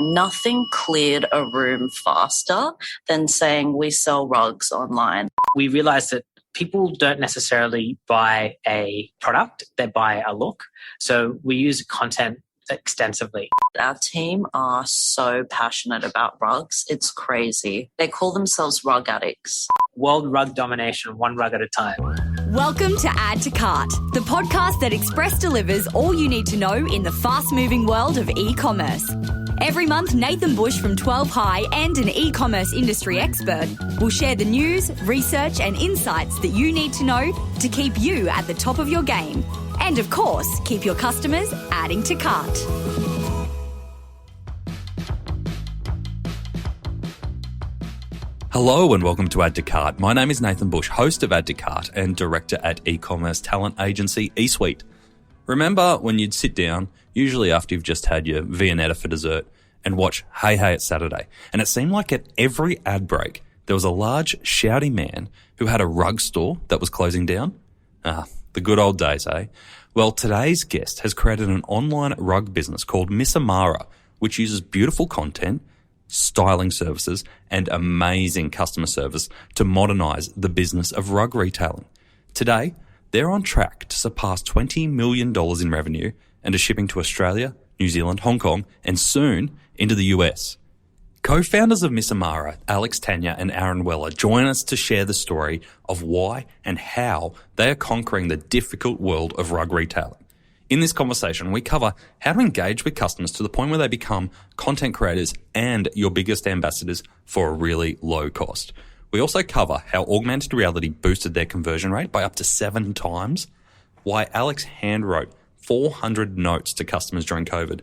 Nothing cleared a room faster than saying we sell rugs online. We realized that people don't necessarily buy a product, they buy a look. So we use content extensively. Our team are so passionate about rugs. It's crazy. They call themselves rug addicts. World rug domination, one rug at a time. Welcome to Add to Cart, the podcast that Express delivers all you need to know in the fast-moving world of e-commerce. Every month, Nathan Bush from 12 High and an e-commerce industry expert will share the news, research and insights that you need to know to keep you at the top of your game. And of course, keep your customers adding to cart. Hello and welcome to Add to Cart. My name is Nathan Bush, host of Add to Cart and director at e-commerce talent agency eSuite. Remember when you'd sit down, usually after you've just had your Viennetta for dessert, and watch Hey Hey It's Saturday, and it seemed like at every ad break there was a large shouty man who had a rug store that was closing down? The good old days, eh? Well, today's guest has created an online rug business called Miss Amara, which uses beautiful content, styling services, and amazing customer service to modernise the business of rug retailing. Today, they're on track to surpass $20 million in revenue and are shipping to Australia, New Zealand, Hong Kong, and soon into the US. Co-founders of Miss Amara, Alex, Tanya, and Aaron Weller, join us to share the story of why and how they are conquering the difficult world of rug retailing. In this conversation, we cover how to engage with customers to the point where they become content creators and your biggest ambassadors for a really low cost. We also cover how augmented reality boosted their conversion rate by up to 7 times, why Alex handwrote 400 notes to customers during COVID,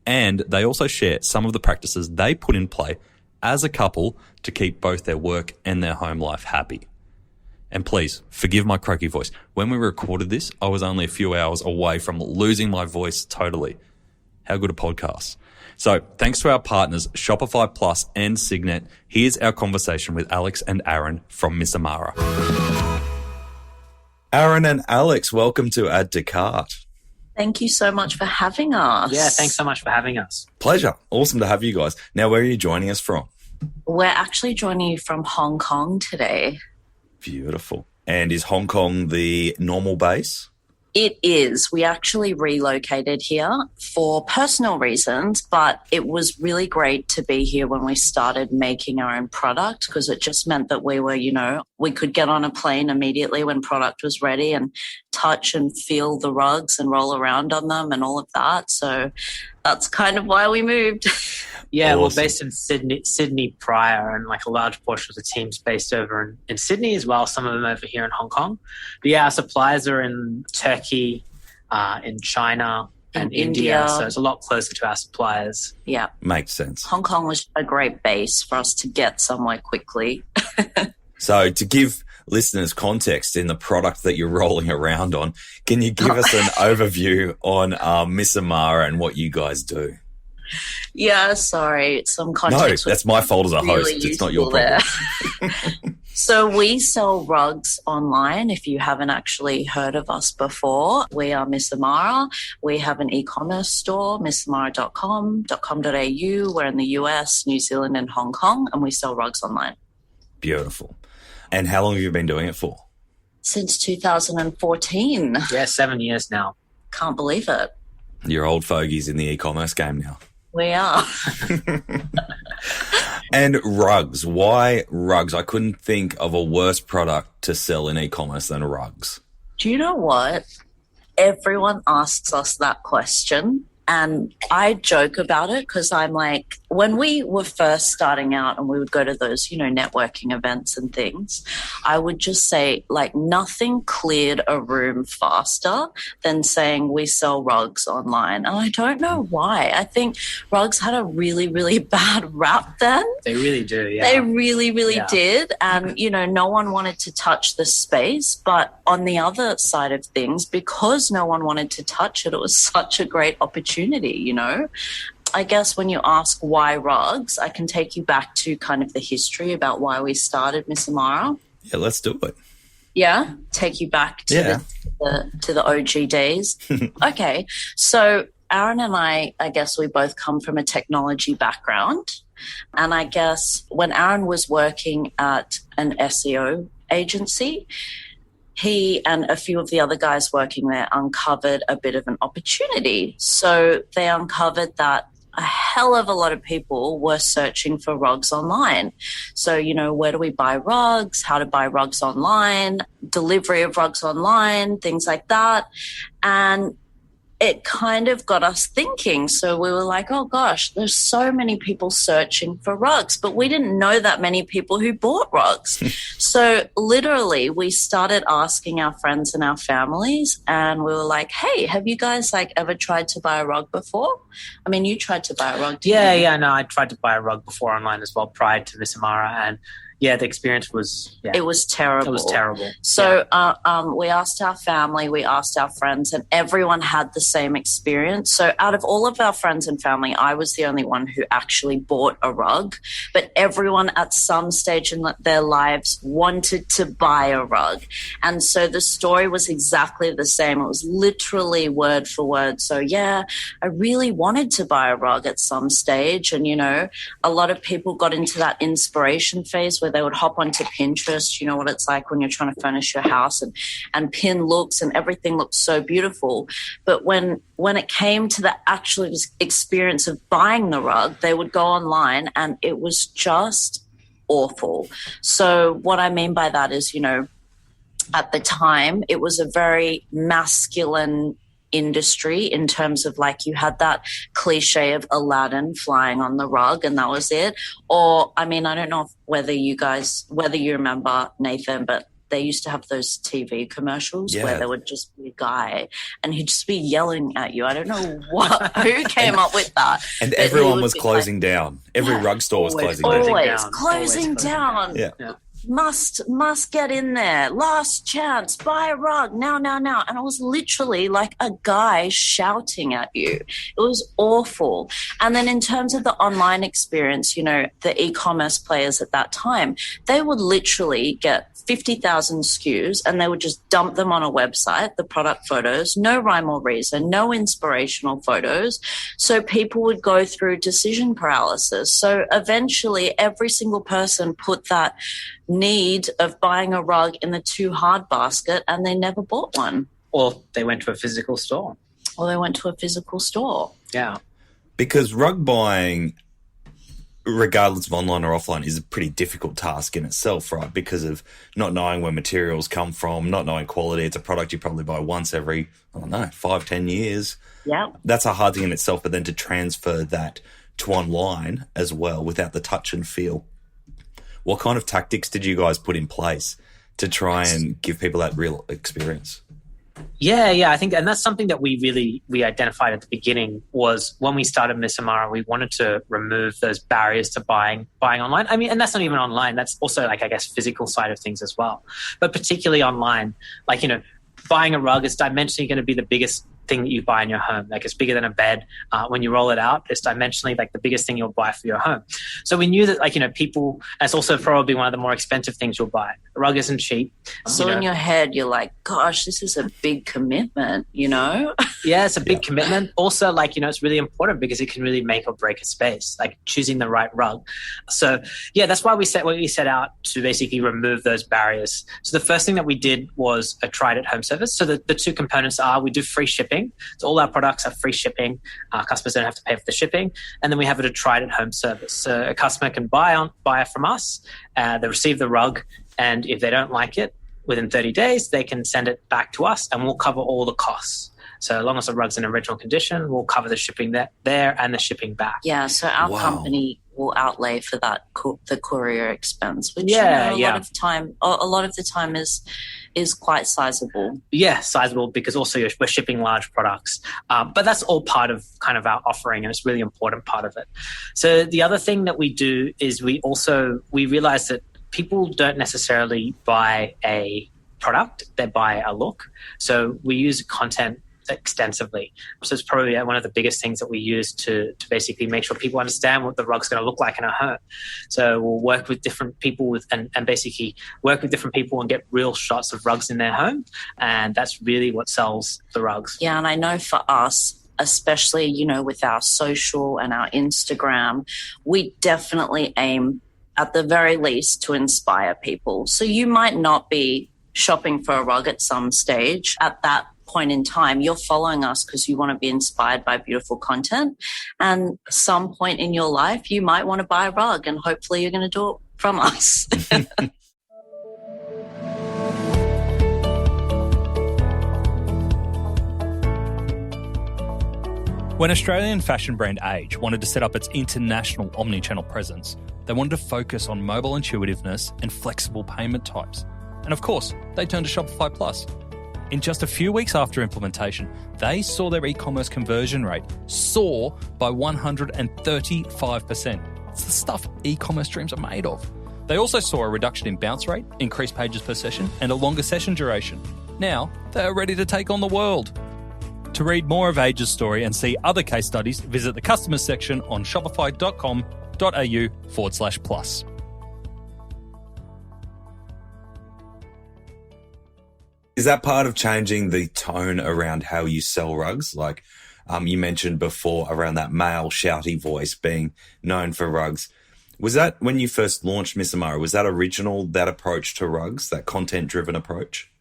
and they also share some of the practices they put in play as a couple to keep both their work and their home life happy. And please, forgive my croaky voice. When we recorded this, I was only a few hours away from losing my voice totally. How good a podcast. So thanks to our partners, Shopify Plus and Signet, here's our conversation with Alex and Aaron from Miss Amara. Aaron and Alex, welcome to Add to Cart. Thank you so much for having us. Yeah, thanks so much for having us. Pleasure. Awesome to have you guys. Now, where are you joining us from? We're actually joining you from Hong Kong today. Beautiful. And is Hong Kong the normal base? It is. We actually relocated here for personal reasons, but it was really great to be here when we started making our own product because it just meant that we were, we could get on a plane immediately when product was ready and touch and feel the rugs and roll around on them and all of that. So that's kind of why we moved. Yeah, awesome. We're based in Sydney prior, and like a large portion of the team's based over in Sydney as well, some of them over here in Hong Kong. But yeah, our suppliers are in Turkey, in China, and India, so it's a lot closer to our suppliers. Yeah. Makes sense. Hong Kong was a great base for us to get somewhere quickly. So to give listeners context in the product that you're rolling around on, can you give us an overview on Miss Amara and what you guys do? Yeah, sorry. Some context. No, that's my fault as a host. Really it's not your problem. So we sell rugs online. If you haven't actually heard of us before, we are Miss Amara. We have an e-commerce store, missamara.com.au. We're in the US, New Zealand and Hong Kong, and we sell rugs online. Beautiful. And how long have you been doing it for? Since 2014. Yeah, 7 years now. Can't believe it. You're old fogies in the e-commerce game now. We are. And rugs. Why rugs? I couldn't think of a worse product to sell in e-commerce than rugs. Do you know what? Everyone asks us that question. And I joke about it because I'm like, when we were first starting out and we would go to those, networking events and things, I would just say, like, nothing cleared a room faster than saying we sell rugs online. And I don't know why. I think rugs had a really, really bad rap then. They really do, yeah. They really, really did. And, no one wanted to touch the space. But on the other side of things, because no one wanted to touch it, it was such a great opportunity, I guess when you ask why rugs, I can take you back to kind of the history about why we started Miss Amara. Yeah, let's do it. Yeah, take you back to the OG days. Okay, so Aaron and I guess we both come from a technology background. And I guess when Aaron was working at an SEO agency, he and a few of the other guys working there uncovered a bit of an opportunity. So they uncovered that a hell of a lot of people were searching for rugs online. So, where do we buy rugs, how to buy rugs online, delivery of rugs online, things like that. And it kind of got us thinking. So we were like, oh gosh, there's so many people searching for rugs, but we didn't know that many people who bought rugs. So literally we started asking our friends and our families, and we were like, hey, have you guys ever tried to buy a rug before? I mean, you tried to buy a rug, didn't you? Yeah, no, I tried to buy a rug before online as well prior to Miss Amara, and yeah, the experience was... Yeah, it was terrible. It was terrible. So we asked our family, we asked our friends, and everyone had the same experience. So out of all of our friends and family, I was the only one who actually bought a rug. But everyone at some stage in their lives wanted to buy a rug. And so the story was exactly the same. It was literally word for word. So yeah, I really wanted to buy a rug at some stage. And, a lot of people got into that inspiration phase where they would hop onto Pinterest. You know what it's like when you're trying to furnish your house and pin looks and everything looks so beautiful. But when it came to the actual experience of buying the rug, they would go online and it was just awful. So what I mean by that is, at the time, it was a very masculine industry in terms of you had that cliche of Aladdin flying on the rug and that was it. Or, I mean, I don't know whether you remember, Nathan, but they used to have those TV commercials where there would just be a guy and he'd just be yelling at you. I don't know who came up with that. And everyone was closing down. Every rug store was closing down. Always closing down. Yeah. Must get in there. Last chance. Buy a rug. Now. And it was literally like a guy shouting at you. It was awful. And then in terms of the online experience, the e-commerce players at that time, they would literally get 50,000 SKUs and they would just dump them on a website, the product photos, no rhyme or reason, no inspirational photos. So people would go through decision paralysis. So eventually every single person put that need of buying a rug in the too hard basket and they never bought one. Or they went to a physical store. Yeah. Because rug buying, regardless of online or offline, is a pretty difficult task in itself, right? Because of not knowing where materials come from, not knowing quality. It's a product you probably buy once every, 5-10 years. Yeah. That's a hard thing in itself, but then to transfer that to online as well without the touch and feel. What kind of tactics did you guys put in place to try and give people that real experience? Yeah, I think, and that's something that we identified at the beginning was when we started Miss Amara, we wanted to remove those barriers to buying online. I mean, and that's not even online. That's also physical side of things as well. But particularly online, buying a rug is dimensionally going to be the biggest thing that you buy in your home. It's bigger than a bed. When you roll it out, it's dimensionally the biggest thing you'll buy for your home. So we knew that people, and it's also probably one of the more expensive things you'll buy. A rug isn't cheap. So in your head, you're like, gosh, this is a big commitment, Yeah, it's a big commitment. Also, it's really important because it can really make or break a space, choosing the right rug. So yeah, that's why we set out to basically remove those barriers. So the first thing that we did was a tried at home service. So the two components are we do free shipping. So all our products are free shipping. Customers don't have to pay for the shipping. And then we have a tried at home service. So a customer can buy it from us. They receive the rug. And if they don't like it, within 30 days, they can send it back to us and we'll cover all the costs. So as long as the rug's in original condition, we'll cover the shipping there and the shipping back. Yeah, so our company will outlay for that the courier expense, which a lot of the time is quite sizable. Yeah, sizable because also we're shipping large products. But that's all part of kind of our offering and it's a really important part of it. So the other thing that we do is we realize that people don't necessarily buy a product, they buy a look. So we use content extensively. So it's probably one of the biggest things that we use to basically make sure people understand what the rug's going to look like in a home. So we'll work with different people and basically work with different people and get real shots of rugs in their home. And that's really what sells the rugs. Yeah, and I know for us, especially, you know, with our social and our Instagram, we definitely aim at the very least to inspire people. So you might not be shopping for a rug at some stage. At that point in time, you're following us because you want to be inspired by beautiful content. And some point in your life, you might want to buy a rug, and hopefully you're going to do it from us. When Australian fashion brand Age wanted to set up its international omni-channel presence, they wanted to focus on mobile intuitiveness and flexible payment types. And of course, they turned to Shopify Plus. In just a few weeks after implementation, they saw their e-commerce conversion rate soar by 135%. It's the stuff e-commerce dreams are made of. They also saw a reduction in bounce rate, increased pages per session, and a longer session duration. Now, they are ready to take on the world. To read more of Age's story and see other case studies, visit the customers section on shopify.com.au/plus. Is that part of changing the tone around how you sell rugs? Like you mentioned before around that male shouty voice being known for rugs. Was that when you first launched Miss Amara, was that original, that approach to rugs, that content-driven approach?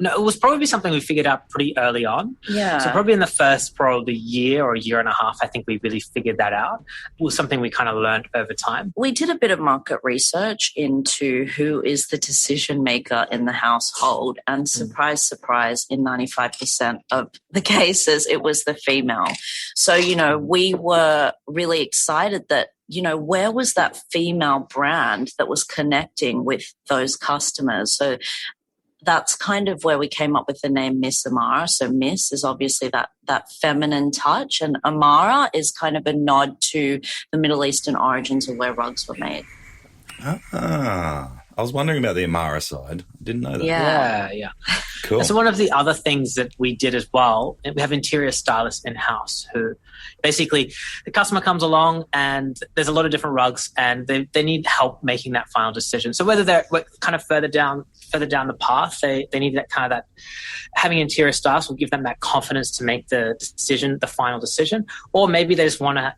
No, it was probably something we figured out pretty early on. Yeah. So probably in the first probably year or year and a half, I think we really figured that out. It was something we kind of learned over time. We did a bit of market research into who is the decision maker in the household. And surprise, surprise, in 95% of the cases, it was the female. So, you know, we were really excited that, you know, where was that female brand that was connecting with those customers? So that's kind of where we came up with the name Miss Amara. So Miss is obviously that feminine touch, and Amara is kind of a nod to the Middle Eastern origins of where rugs were made. I was wondering about the Amara side. I didn't know that. Yeah. Cool. So one of the other things that we did as well, we have interior stylists in-house who basically the customer comes along and there's a lot of different rugs and they need help making that final decision. So whether they're kind of further down the path, they need that kind of that having interior stylists will give them that confidence to make the decision, the final decision, or maybe they just want to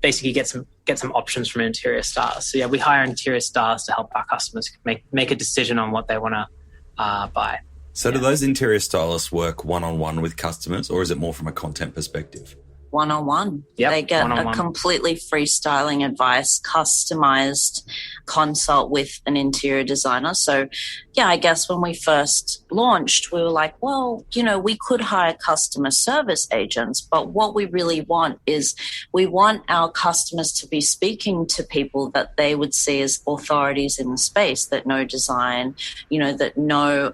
basically get some options from an interior stylist. So yeah, we hire interior stylists to help our customers make a decision on what they want to buy. So do those interior stylists work one-on-one with customers, or is it more from a content perspective? One-on-one. Yep, they get one-on-one. a completely free styling advice, customized consult with an interior designer. So, yeah, I guess when we first launched, we were like, well, you know, we could hire customer service agents, but what we really want is we want our customers to be speaking to people that they would see as authorities in the space, that know design, you know, that know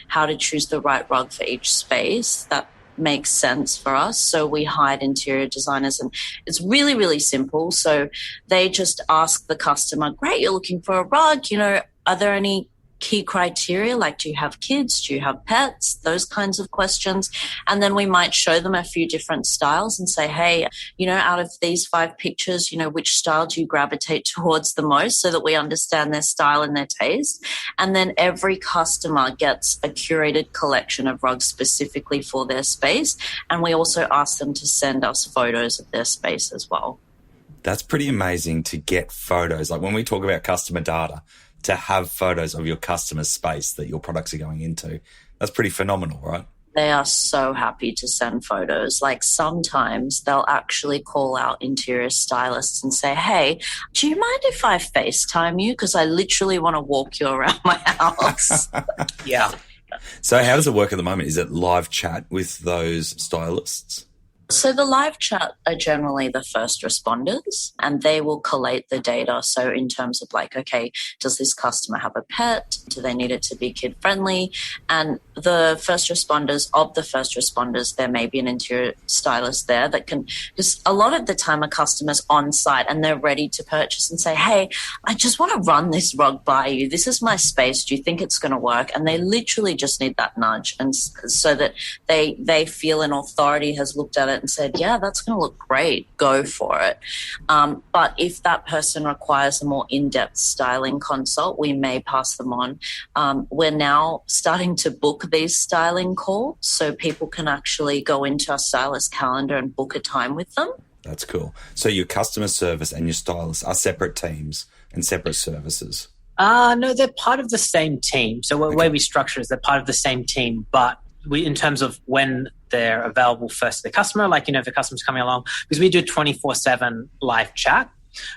how to choose the right rug for each space. That makes sense for us. So we hired interior designers, and it's really, really simple. So they just ask the customer, great, you're looking for a rug, you know, are there any key criteria? Like, do you have kids? Do you have pets? Those kinds of questions. And then we might show them a few different styles and say, hey, you know, out of these 5 pictures, you know, which style do you gravitate towards the most, so that we understand their style and their taste. And then every customer gets a curated collection of rugs specifically for their space. And we also ask them to send us photos of their space as well. That's pretty amazing to get photos. Like when we talk about customer data, to have photos of your customer's space that your products are going into, that's pretty phenomenal, right? They are so happy to send photos. Like sometimes they'll actually call out interior stylists and say, hey, do you mind if I FaceTime you? Because I literally want to walk you around my house. Yeah. So how does it work at the moment? Is it live chat with those stylists? So the live chat are generally the first responders, and they will collate the data. So in terms of like, okay, does this customer have a pet? Do they need it to be kid friendly? And the first responders, there may be an interior stylist there that can, because a lot of the time a customer's on site and they're ready to purchase and say, hey, I just want to run this rug by you. This is my space. Do you think it's going to work? And they literally just need that nudge, and so that they feel an authority has looked at it it and said, yeah, that's going to look great, go for it. But if that person requires a more in-depth styling consult, we may pass them on. We're now starting to book these styling calls so people can actually go into our stylist calendar and book a time with them. That's cool. So your customer service and your stylist are separate teams and separate services? No, they're part of the same team. So the way we structure is they're part of the same team, but we, in terms of when they're available first to the customer, like, if the customer's coming along, because we do 24/7 live chat,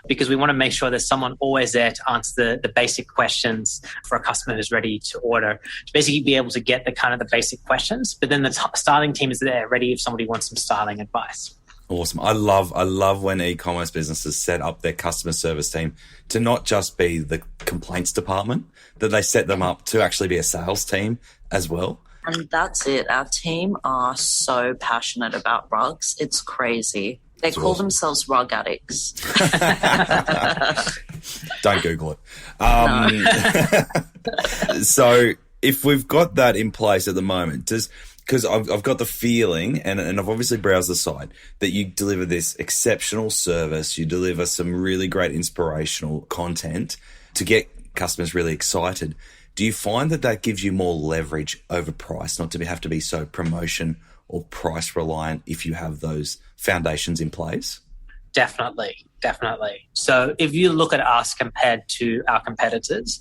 because we want to make sure there's someone always there to answer the basic questions for a customer who's ready to order, to basically be able to get the basic questions. But then the styling team is there ready if somebody wants some styling advice. Awesome. I love when e-commerce businesses set up their customer service team to not just be the complaints department, that they set them up to actually be a sales team as well. And that's it. Our team are so passionate about rugs. It's crazy. They call themselves rug addicts. Don't Google it. So if we've got that in place at the moment, because I've got the feeling, and I've obviously browsed the site, that you deliver this exceptional service, you deliver some really great inspirational content to get customers really excited. Do you find that gives you more leverage over price, not to have to be so promotion or price reliant if you have those foundations in place? Definitely. So if you look at us compared to our competitors,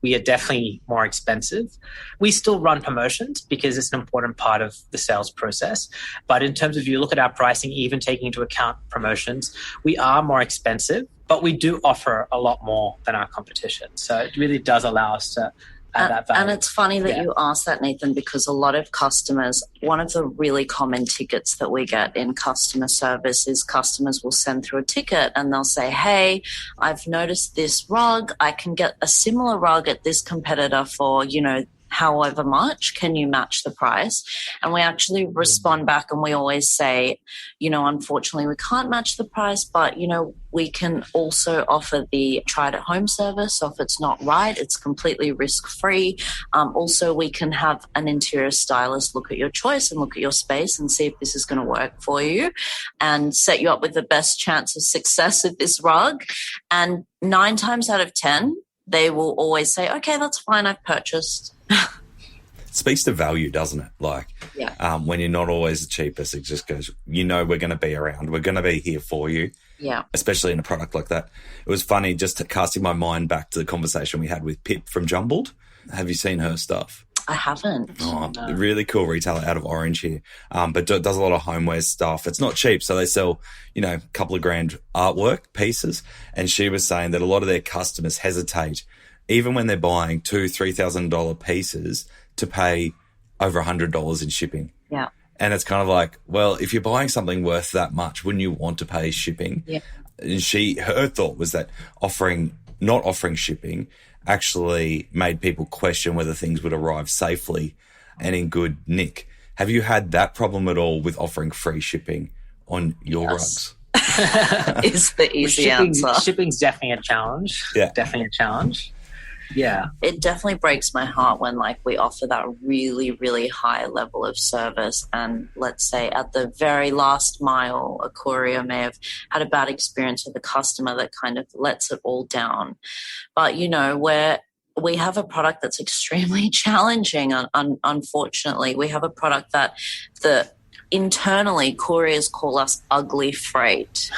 we are definitely more expensive. We still run promotions because it's an important part of the sales process. But in terms of, if you look at our pricing, even taking into account promotions, we are more expensive, but we do offer a lot more than our competition. So it really does allow us to add that value. And it's funny that you asked that, Nathan, because a lot of customers, one of the really common tickets that we get in customer service is customers will send through a ticket and they'll say, hey, I've noticed this rug. I can get a similar rug at this competitor for, however much. Can you match the price? And we actually respond back and we always say, unfortunately, we can't match the price, but, we can also offer the try it at home service. So if it's not right, it's completely risk-free. Also, we can have an interior stylist look at your choice and look at your space and see if this is going to work for you and set you up with the best chance of success with this rug. And 9 times out of 10, they will always say, okay, that's fine, I've purchased. Speaks to value, doesn't it? When you're not always the cheapest, it just goes, we're going to be around. We're going to be here for you. Yeah. Especially in a product like that. It was funny just casting my mind back to the conversation we had with Pip from Jumbled. Have you seen her stuff? I haven't. Oh, no. Really cool retailer out of Orange here. But does a lot of homeware stuff. It's not cheap. So they sell, a couple of grand artwork pieces. And she was saying that a lot of their customers hesitate, even when they're buying $2,000-$3,000 pieces, to pay over $100 in shipping. Yeah. And it's kind of like, well, if you're buying something worth that much, wouldn't you want to pay shipping? Yeah. And her thought was that not offering shipping actually made people question whether things would arrive safely and in good nick. Have you had that problem at all with offering free shipping on your rugs? Is the easy answer. Shipping's definitely a challenge. Yeah. Definitely a challenge. Yeah. It definitely breaks my heart when we offer that really, really high level of service. And let's say at the very last mile, a courier may have had a bad experience with a customer that kind of lets it all down. But, we have a product that's extremely challenging. Unfortunately, we have a product that internally couriers call us ugly freight.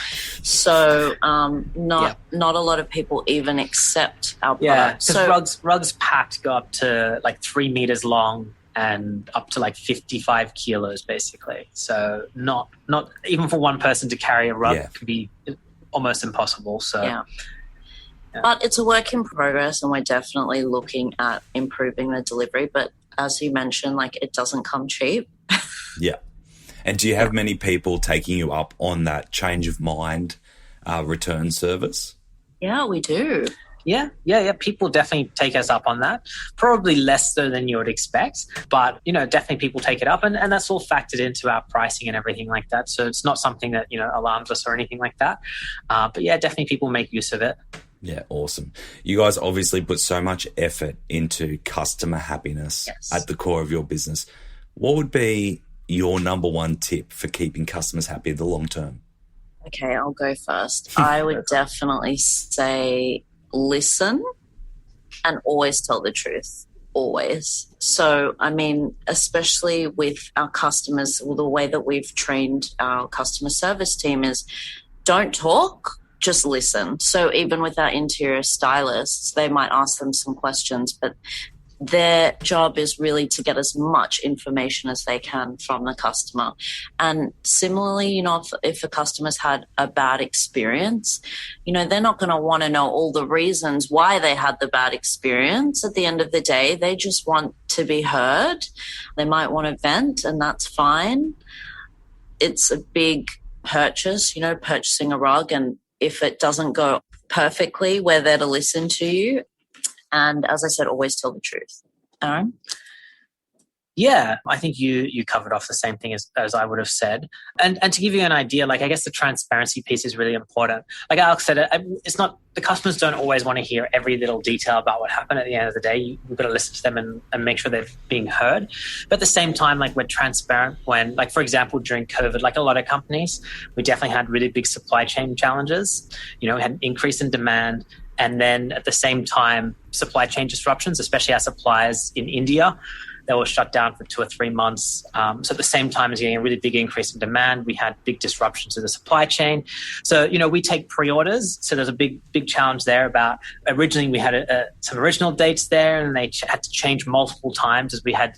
So not a lot of people even accept our product. Yeah, because rugs packed go up to 3 meters long and up to 55 kilos basically. So not even for one person to carry a rug can be almost impossible. So yeah. But it's a work in progress and we're definitely looking at improving the delivery. But as you mentioned, it doesn't come cheap. Yeah. And do you have many people taking you up on that change of mind return service? Yeah, we do. Yeah. People definitely take us up on that. Probably less so than you would expect, but definitely people take it up, and that's all factored into our pricing and everything like that. So it's not something that alarms us or anything like that. But yeah, definitely people make use of it. Yeah, awesome. You guys obviously put so much effort into customer happiness at the core of your business. What would be your number one tip for keeping customers happy in the long term? Okay, I'll go first. I would definitely say listen and always tell the truth. Always. So, I mean, especially with our customers, well, the way that we've trained our customer service team is don't talk, just listen. So even with our interior stylists, they might ask them some questions, but their job is really to get as much information as they can from the customer. And similarly, you know, if a customer's had a bad experience, you know, they're not going to want to know all the reasons why they had the bad experience. At the end of the day, they just want to be heard. They might want to vent, and that's fine. It's a big purchase, you know, purchasing a rug, and if it doesn't go perfectly, we're there to listen to you. And as I said, always tell the truth. Aaron? Yeah, I think you covered off the same thing as I would have said. And to give you an idea, like, I guess the transparency piece is really important. Like Alex said, it's not, the customers don't always want to hear every little detail about what happened. At the end of the day, you've got to listen to them and make sure they're being heard. But at the same time, like, we're transparent when, like, for example, during COVID, like a lot of companies, we definitely had really big supply chain challenges. You know, we had an increase in demand. And then at the same time, supply chain disruptions, especially our suppliers in India, they were shut down for 2 or 3 months. So at the same time as getting a really big increase in demand, we had big disruptions to the supply chain. So, you know, we take pre-orders. So there's a big challenge there about, originally we had some original dates there, and they had to change multiple times as we had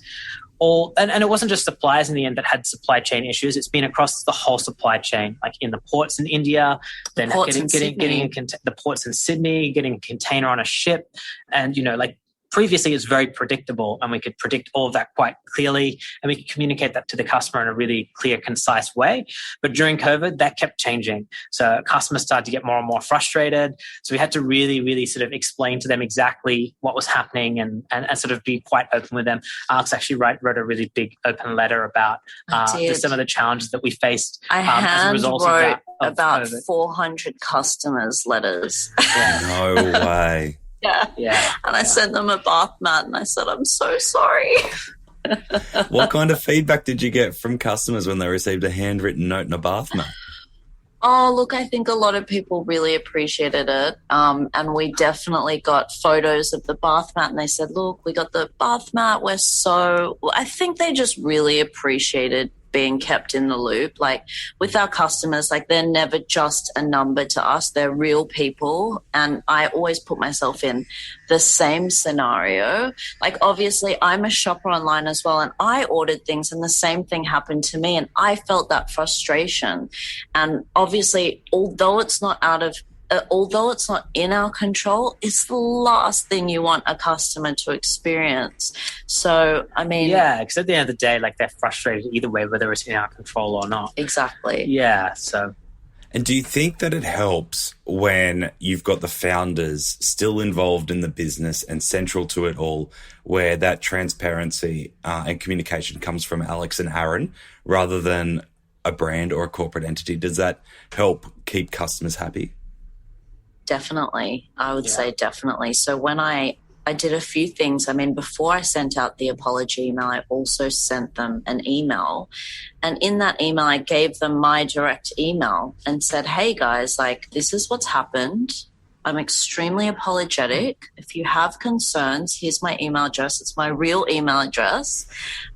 and it wasn't just suppliers in the end that had supply chain issues. It's been across the whole supply chain, like in the ports in India, then getting the ports in Sydney, getting a container on a ship. And, you know, like, previously it's very predictable, and we could predict all of that quite clearly, and we could communicate that to the customer in a really clear, concise way. But during COVID, that kept changing. So customers started to get more and more frustrated. So we had to really, really sort of explain to them exactly what was happening and sort of be quite open with them. Alex actually wrote a really big open letter about some of the challenges that we faced as a result of that. About COVID. 400 customers' letters. Yeah. No way. Yeah. And I sent them a bath mat, and I said, I'm so sorry. What kind of feedback did you get from customers when they received a handwritten note and a bath mat? Oh, look, I think a lot of people really appreciated it. And we definitely got photos of the bath mat, and they said, look, we got the bath mat. I think they just really appreciated being kept in the loop. Like, with our customers, like, they're never just a number to us. They're real people. And I always put myself in the same scenario. Like, obviously I'm a shopper online as well, and I ordered things and the same thing happened to me, and I felt that frustration. And obviously, although it's not in our control, it's the last thing you want a customer to experience. So, I mean... Yeah, because at the end of the day, like, they're frustrated either way, whether it's in our control or not. Exactly. Yeah, so... And do you think that it helps when you've got the founders still involved in the business and central to it all, where that transparency and communication comes from Alex and Aaron rather than a brand or a corporate entity? Does that help keep customers happy? Definitely. I would say definitely. So when I did a few things. I mean, before I sent out the apology email, I also sent them an email. And in that email, I gave them my direct email and said, hey guys, like, this is what's happened. I'm extremely apologetic. If you have concerns, here's my email address. It's my real email address.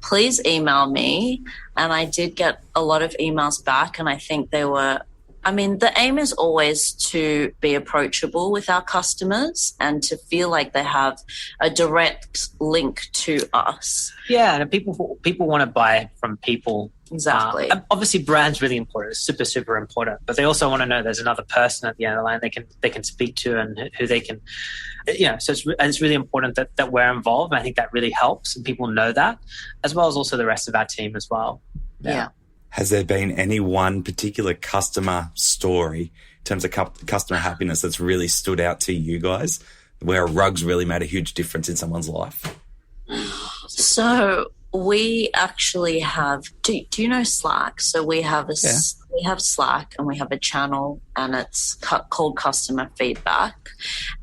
Please email me. And I did get a lot of emails back, and I think the aim is always to be approachable with our customers and to feel like they have a direct link to us. Yeah, and people want to buy from people. Exactly. Obviously, brand's really important. It's super, super important. But they also want to know there's another person at the end of the line they can speak to and who they can, so it's really important that we're involved. And I think that really helps, and people know that, as well as also the rest of our team as well. Yeah. Has there been any one particular customer story in terms of customer happiness that's really stood out to you guys, where rugs really made a huge difference in someone's life? So we actually have, do you know Slack? So we have we have Slack, and we have a channel, and it's called Customer Feedback.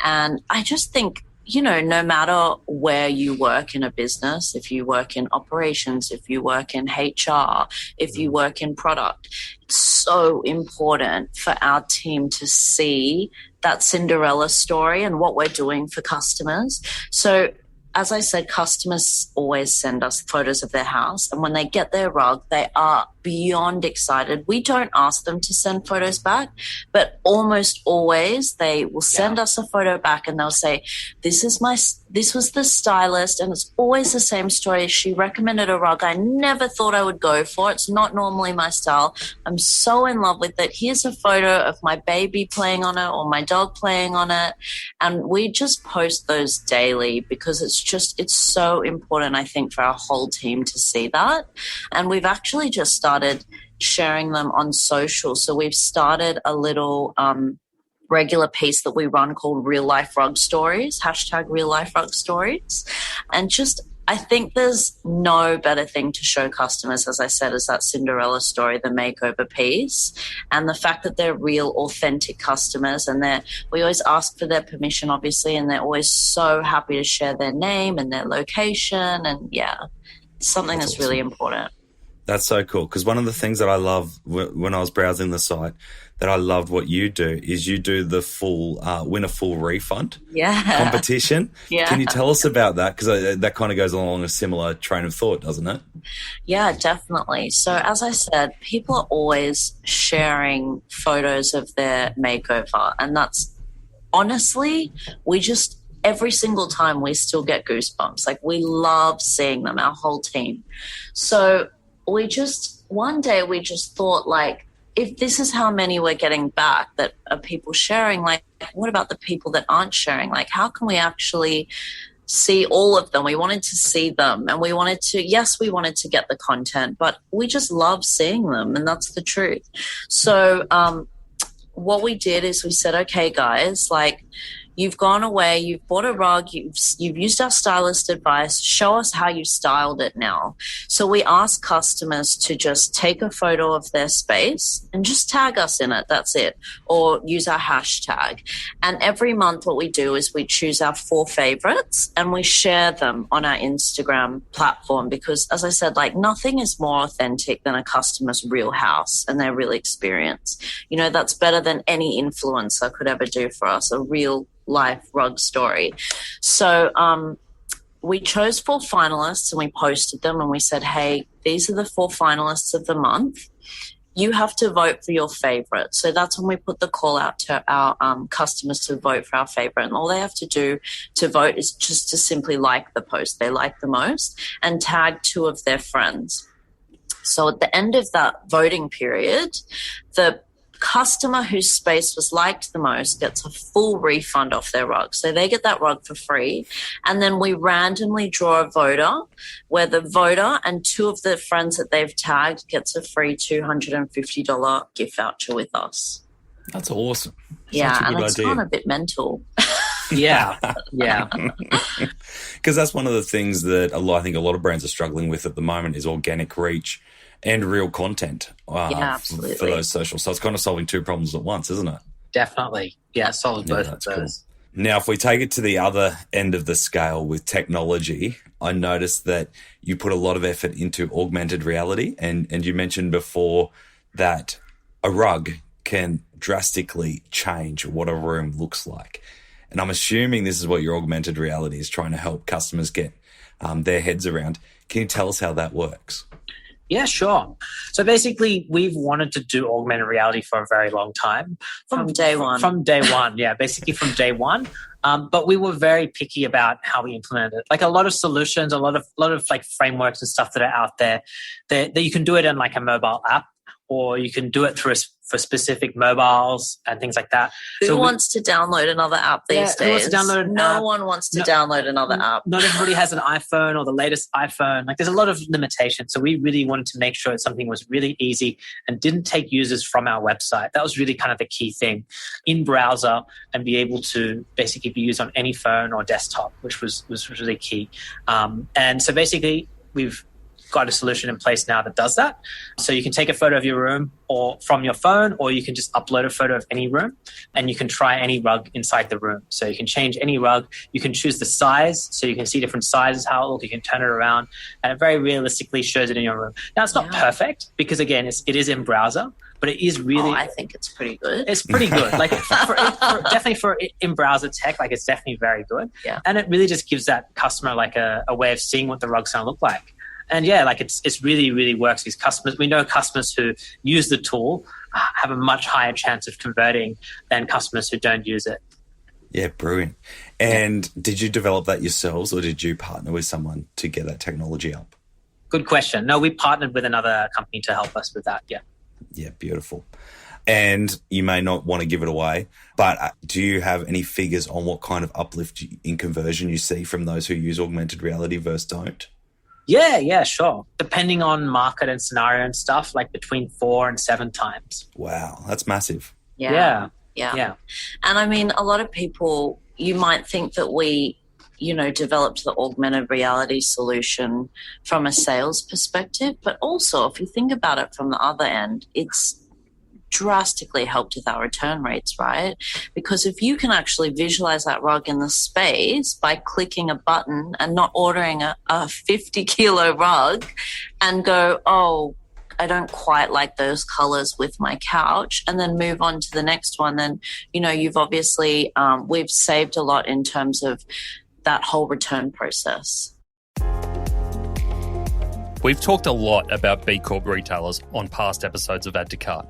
And I just think, no matter where you work in a business, if you work in operations, if you work in HR, if you work in product, it's so important for our team to see that Cinderella story and what we're doing for customers. So, as I said, customers always send us photos of their house, and when they get their rug, they are beyond excited. We don't ask them to send photos back, but almost always they will send us a photo back and they'll say, this was the stylist, and it's always the same story. She recommended a rug I never thought I would go for. It's not normally my style. I'm so in love with it. Here's a photo of my baby playing on it or my dog playing on it. And we just post those daily because it's so important, I think, for our whole team to see that. And we've actually just started sharing them on social. So we've started a little regular piece that we run called Real Life Rug Stories, # Real Life Rug Stories. And I think there's no better thing to show customers, as I said, as that Cinderella story, the makeover piece, and the fact that they're real, authentic customers, and we always ask for their permission, obviously, and they're always so happy to share their name and their location, and it's something that's awesome. Really important. That's so cool, because one of the things that I love when I was browsing the site, that I loved what you do, is you do the full win a full refund competition. Yeah. Can you tell us about that? Because that kind of goes along a similar train of thought, doesn't it? Yeah, definitely. So as I said, people are always sharing photos of their makeover, and that's honestly, every single time we still get goosebumps. Like, we love seeing them, our whole team. So one day we just thought, like, if this is how many we're getting back that are people sharing, like, what about the people that aren't sharing? Like, how can we actually see all of them? We wanted to see them, and we wanted to get the content, but we just love seeing them, and that's the truth. So what we did is we said, okay, guys, like, you've gone away, you've bought a rug, you've used our stylist advice, show us how you styled it now. So we ask customers to just take a photo of their space and just tag us in it, that's it, or use our hashtag. And every month what we do is we choose our 4 favorites and we share them on our Instagram platform, because, as I said, like, nothing is more authentic than a customer's real house and their real experience. That's better than any influencer could ever do for us, a real life rug story. So we chose 4 finalists and we posted them, and we said, hey, these are the 4 finalists of the month. You have to vote for your favorite. So that's when we put the call out to our customers to vote for our favorite. And all they have to do to vote is just to simply like the post they like the most and tag 2 of their friends. So at the end of that voting period, the customer whose space was liked the most gets a full refund off their rug. So they get that rug for free. And then we randomly draw a voter, where the voter and 2 of the friends that they've tagged gets a free $250 gift voucher with us. That's awesome. Yeah, and it's gone a bit mental. Yeah. Because that's one of the things that I think a lot of brands are struggling with at the moment is organic reach and real content for those socials. So it's kind of solving 2 problems at once, isn't it? Definitely. Yeah, solve both of those. Cool. Now, if we take it to the other end of the scale with technology, I noticed that you put a lot of effort into augmented reality, and you mentioned before that a rug can drastically change what a room looks like. And I'm assuming this is what your augmented reality is trying to help customers get their heads around. Can you tell us how that works? Yeah, sure. So basically, we've wanted to do augmented reality for a very long time. From day one. From day one, yeah, basically from day one. But we were very picky about how we implemented it. Like, a lot of solutions, a lot of like frameworks and stuff that are out there, that you can do it in like a mobile app, or you can do it for specific mobiles and things like that. Who wants to download another app these days? Who wants to download an app? No one wants to download another app. Not everybody has an iPhone or the latest iPhone. Like, there's a lot of limitations. So we really wanted to make sure that something was really easy and didn't take users from our website. That was really kind of the key thing. In browser, and be able to basically be used on any phone or desktop, which was really key. And so basically we've got a solution in place now that does that. So you can take a photo of your room or from your phone, or you can just upload a photo of any room and you can try any rug inside the room. So you can change any rug. You can choose the size, so you can see different sizes, how it looks. You can turn it around, and it very realistically shows it in your room. Now, it's not perfect because, again, it is in browser, but it is really... I think it's pretty good. It's pretty good. Like definitely for in-browser tech, like it's definitely very good. Yeah. And it really just gives that customer like a way of seeing what the rug's going to look like. And yeah, like it's really, really works. These customers, we know customers who use the tool have a much higher chance of converting than customers who don't use it. Yeah, brilliant. And did you develop that yourselves, or did you partner with someone to get that technology up? Good question. No, we partnered with another company to help us with that. Yeah. Yeah, beautiful. And you may not want to give it away, but do you have any figures on what kind of uplift in conversion you see from those who use augmented reality versus don't? Yeah, sure. Depending on market and scenario and stuff, like between 4 and 7 times. Wow, that's massive. Yeah. And I mean, a lot of people, you might think that we, developed the augmented reality solution from a sales perspective, but also if you think about it from the other end, it's drastically helped with our return rates, right? Because if you can actually visualize that rug in the space by clicking a button and not ordering a 50-kilo rug and go, oh, I don't quite like those colors with my couch, and then move on to the next one, then, you've obviously, we've saved a lot in terms of that whole return process. We've talked a lot about B Corp retailers on past episodes of Add to Cart.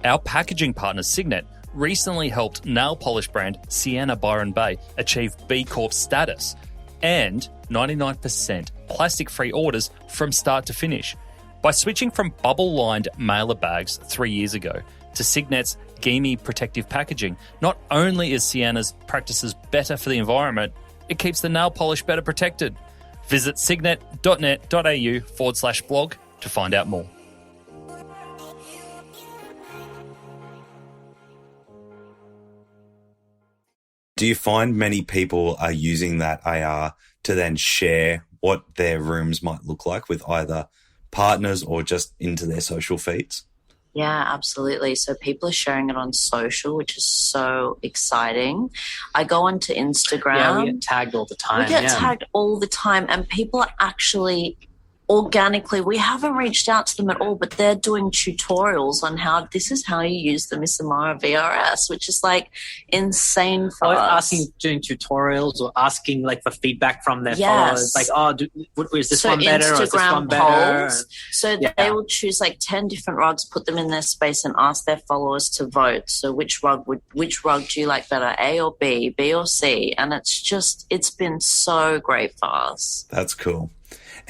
Our packaging partner Signet recently helped nail polish brand Sienna Byron Bay achieve B Corp status and 99% plastic-free orders from start to finish. By switching from bubble-lined mailer bags 3 years ago to Signet's Gimme protective packaging, not only is Sienna's practices better for the environment, it keeps the nail polish better protected. Visit signet.net.au/blog to find out more. Do you find many people are using that AR to then share what their rooms might look like with either partners or just into their social feeds? Yeah, absolutely. So people are sharing it on social, which is so exciting. I go onto Instagram. Yeah, we get tagged all the time. We get tagged all the time, and people are actually organically, we haven't reached out to them at all, but they're doing tutorials on this is how you use the Miss Amara VRS, which is like insane for us. Doing tutorials or asking like for feedback from their followers, like, is this one better or is this one better? So they will choose like 10 different rugs, put them in their space and ask their followers to vote. So which rug do you like better, A or B or C? And it's been so great for us. That's cool.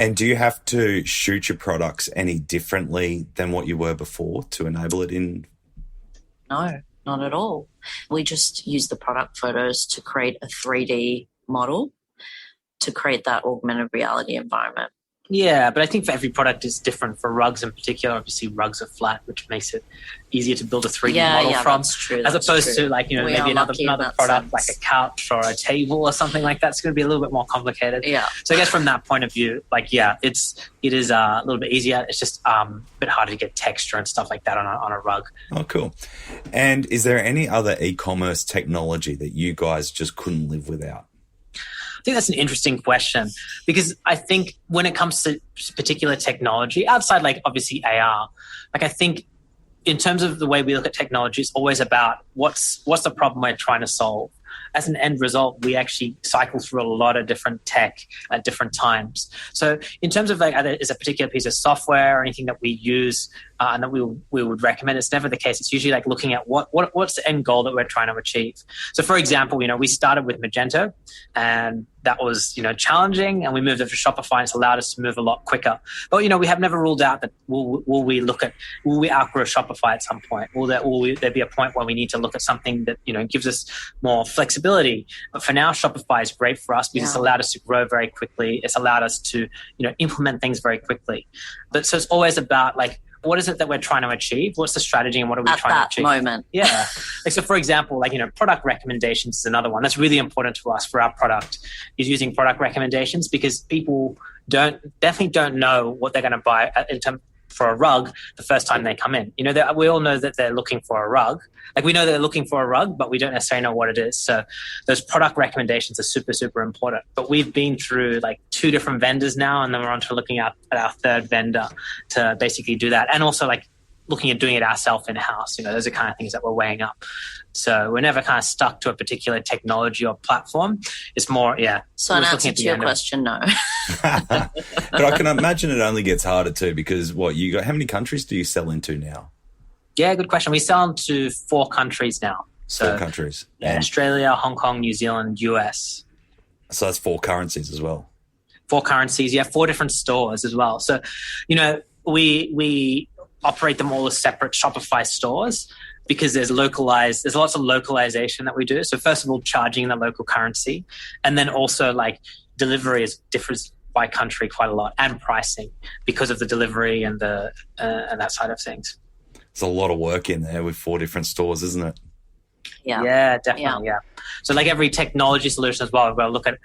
And do you have to shoot your products any differently than what you were before to enable it in? No, not at all. We just use the product photos to create a 3D model to create that augmented reality environment. Yeah, but I think for every product is different. For rugs in particular, obviously rugs are flat, which makes it easier to build a 3D model from. That's true, as opposed to like, maybe another product like a couch or a table or something like that. It's going to be a little bit more complicated. Yeah. So I guess from that point of view, like, it is a little bit easier. It's just a bit harder to get texture and stuff like that on a rug. Oh, cool. And is there any other e-commerce technology that you guys just couldn't live without? I think that's an interesting question, because I think when it comes to particular technology outside, like obviously AR, like I think in terms of the way we look at technology, it's always about what's the problem we're trying to solve. As an end result, we actually cycle through a lot of different tech at different times. So in terms of like either is a particular piece of software or anything that we use and that we would recommend, it's never the case. It's usually like looking at what's the end goal that we're trying to achieve. So for example, we started with Magento, and that was, challenging, and we moved it to Shopify, and it's allowed us to move a lot quicker. But, we have never ruled out that will we outgrow Shopify at some point? Will there be a point where we need to look at something that, gives us more flexibility? But for now, Shopify is great for us because it's allowed us to grow very quickly. It's allowed us to, implement things very quickly. But so it's always about like, what is it that we're trying to achieve? What's the strategy and what are we trying to achieve? At that moment. Yeah. So for example, like, product recommendations is another one that's really important to us for our product, is using product recommendations, because people, definitely don't know what they're going to buy for a rug the first time they come in. We all know that they're looking for a rug. Like, we know they're looking for a rug, but we don't necessarily know what it is. So those product recommendations are super, super important. But we've been through like 2 different vendors now, and then we're on to looking at our 3rd vendor to basically do that. And also like looking at doing it ourselves in-house. Those are kind of things that we're weighing up. So we're never kind of stuck to a particular technology or platform. It's more, So in answer to your question, no. But I can imagine it only gets harder too, because how many countries do you sell into now? Yeah, good question. We sell into 4 countries now. So 4 countries. Yeah, Australia, Hong Kong, New Zealand, US. So that's 4 currencies as well. 4 currencies, 4 different stores as well. So, we operate them all as separate Shopify stores because there's lots of localization that we do. So first of all, charging in the local currency, and then also like delivery differs by country quite a lot, and pricing because of the delivery and and that side of things. There's a lot of work in there with 4 different stores, isn't it? Yeah, definitely. Yeah. So like every technology solution as well, we've got to look at.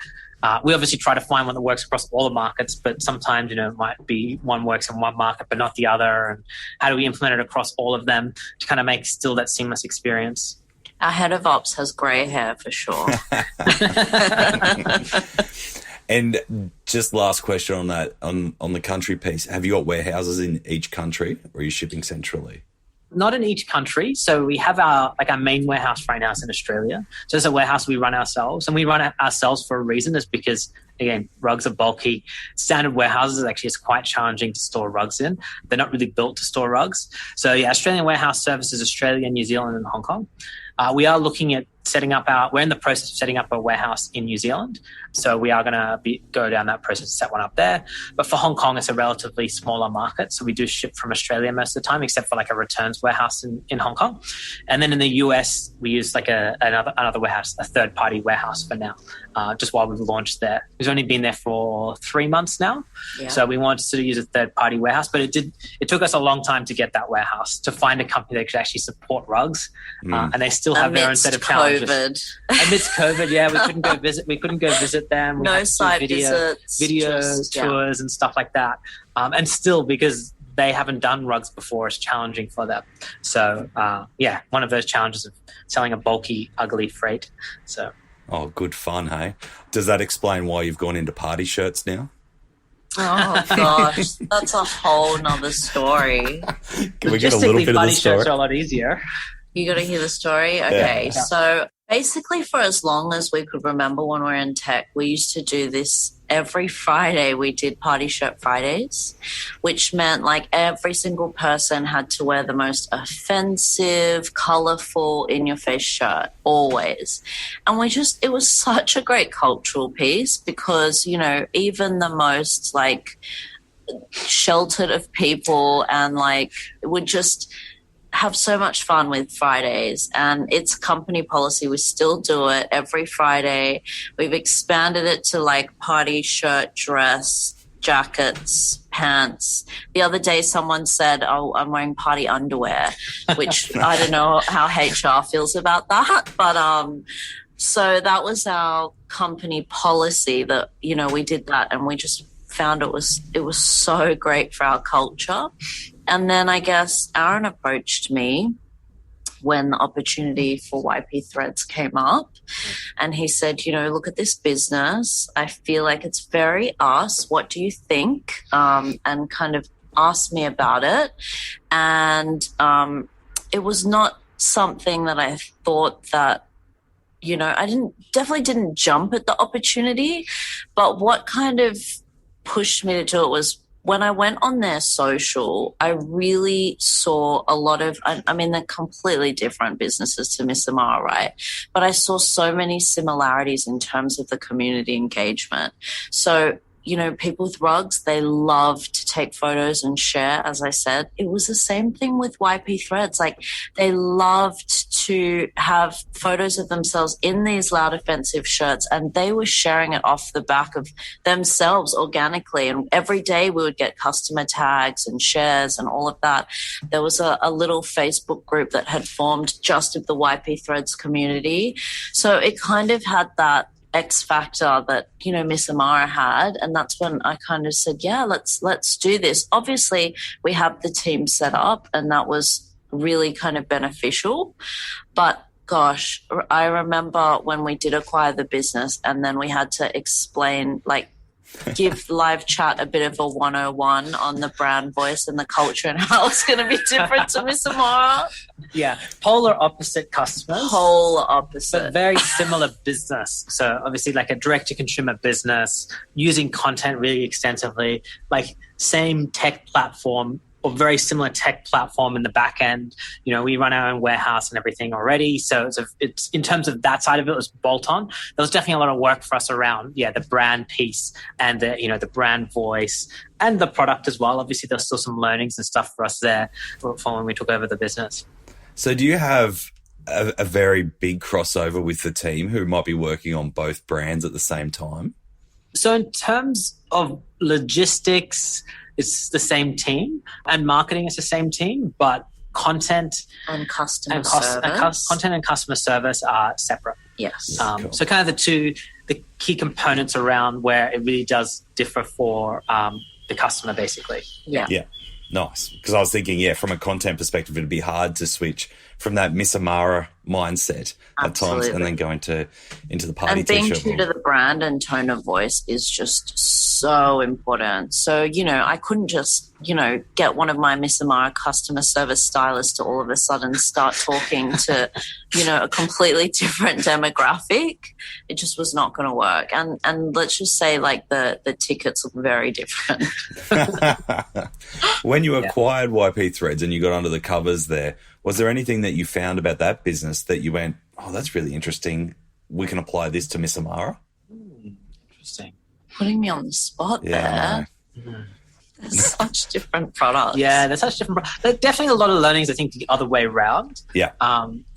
We obviously try to find one that works across all the markets, but sometimes, it might be one works in one market, but not the other. And how do we implement it across all of them to kind of make still that seamless experience? Our head of ops has grey hair for sure. And just last question on that, on the country piece, have you got warehouses in each country, or are you shipping centrally? Not in each country. So we have our main warehouse right now is in Australia. So it's a warehouse we run ourselves, and we run it ourselves for a reason. Is because, again, rugs are bulky. Standard warehouses it's quite challenging to store rugs in. They're not really built to store rugs. So Australian warehouse services Australia, New Zealand, and Hong Kong. We are looking at we're in the process of setting up a warehouse in New Zealand. So we are going to go down that process to set one up there. But for Hong Kong, it's a relatively smaller market. So we do ship from Australia most of the time, except for like a returns warehouse in Hong Kong. And then in the US, we use like another warehouse, a 3rd-party warehouse for now, just while we've launched there. We've only been there for 3 months now. Yeah. So we wanted to sort of use a 3rd-party warehouse, but it took us a long time to get that warehouse, to find a company that could actually support rugs. And they still have their own set of challenges. Amidst COVID, we couldn't go visit them. We no site visits, video tours and stuff like that. And still, because they haven't done rugs before, it's challenging for them. So, one of those challenges of selling a bulky, ugly freight. So, oh, good fun, hey? Does that explain why you've gone into party shirts now? Oh gosh, that's a whole nother story. Can we get a little bit of the story? Party shirts are a lot easier. You got to hear the story? Okay, So basically for as long as we could remember when we were in tech, we used to do this every Friday. We did Party Shirt Fridays, which meant like every single person had to wear the most offensive, colorful, in-your-face shirt, always. And it was such a great cultural piece because, even the most like sheltered of people and like would just have so much fun with Fridays, and it's company policy. We still do it every Friday. We've expanded it to like party shirt, dress, jackets, pants. The other day someone said, "Oh, I'm wearing party underwear," which I don't know how HR feels about that. But so that was our company policy that, we did that, and we just found it was so great for our culture. And then I guess Aaron approached me when the opportunity for YP Threads came up, and he said, look at this business. I feel like it's very us. What do you think? And kind of asked me about it. And it was not something that I thought that, I definitely didn't jump at the opportunity, but what kind of pushed me to do it was when I went on their social, I really saw a lot of, they're completely different businesses to Miss Amara, right? But I saw so many similarities in terms of the community engagement. So, people with rugs, they love to take photos and share, as I said. It was the same thing with YP Threads. Like, they loved to have photos of themselves in these loud, offensive shirts, and they were sharing it off the back of themselves organically. And every day we would get customer tags and shares and all of that. There was a little Facebook group that had formed just of the YP Threads community. So it kind of had that X factor that, Miss Amara had. And that's when I kind of said, yeah, let's do this. Obviously, we have the team set up, and that was really kind of beneficial. But gosh, I remember when we did acquire the business, and then we had to explain, give live chat a bit of a 101 on the brand voice and the culture and how it's going to be different to Miss Amara. Yeah, polar opposite customers. Polar opposite. But very similar business. So obviously like a direct-to-consumer business, using content really extensively, like same tech platform or very similar tech platform in the back end. We run our own warehouse and everything already. So it's in terms of that side of it was bolt on. There was definitely a lot of work for us around, the brand piece and the brand voice and the product as well. Obviously, there's still some learnings and stuff for us there for when we took over the business. So do you have a very big crossover with the team who might be working on both brands at the same time? So in terms of logistics, it's the same team, and marketing is the same team, but content and customer service. Content and customer service are separate. Yes. Cool. So kind of the key components around where it really does differ for the customer, basically. Yeah. Yeah. Nice. Because I was thinking, from a content perspective, it'd be hard to switch from that Miss Amara mindset at times and then go into the party and being t-shirt. true to the brand and tone of voice is just so important. So, I couldn't just, get one of my Miss Amara customer service stylists to all of a sudden start talking to, a completely different demographic. It just was not going to work. And let's just say the tickets look very different. When you acquired YP Threads and you got under the covers there, was there anything that you found about that business that you went, oh, that's really interesting, we can apply this to Miss Amara? Interesting. Putting me on the spot there. There's such different products. Yeah, there's such different products. There's definitely a lot of learnings, I think, the other way around. Yeah.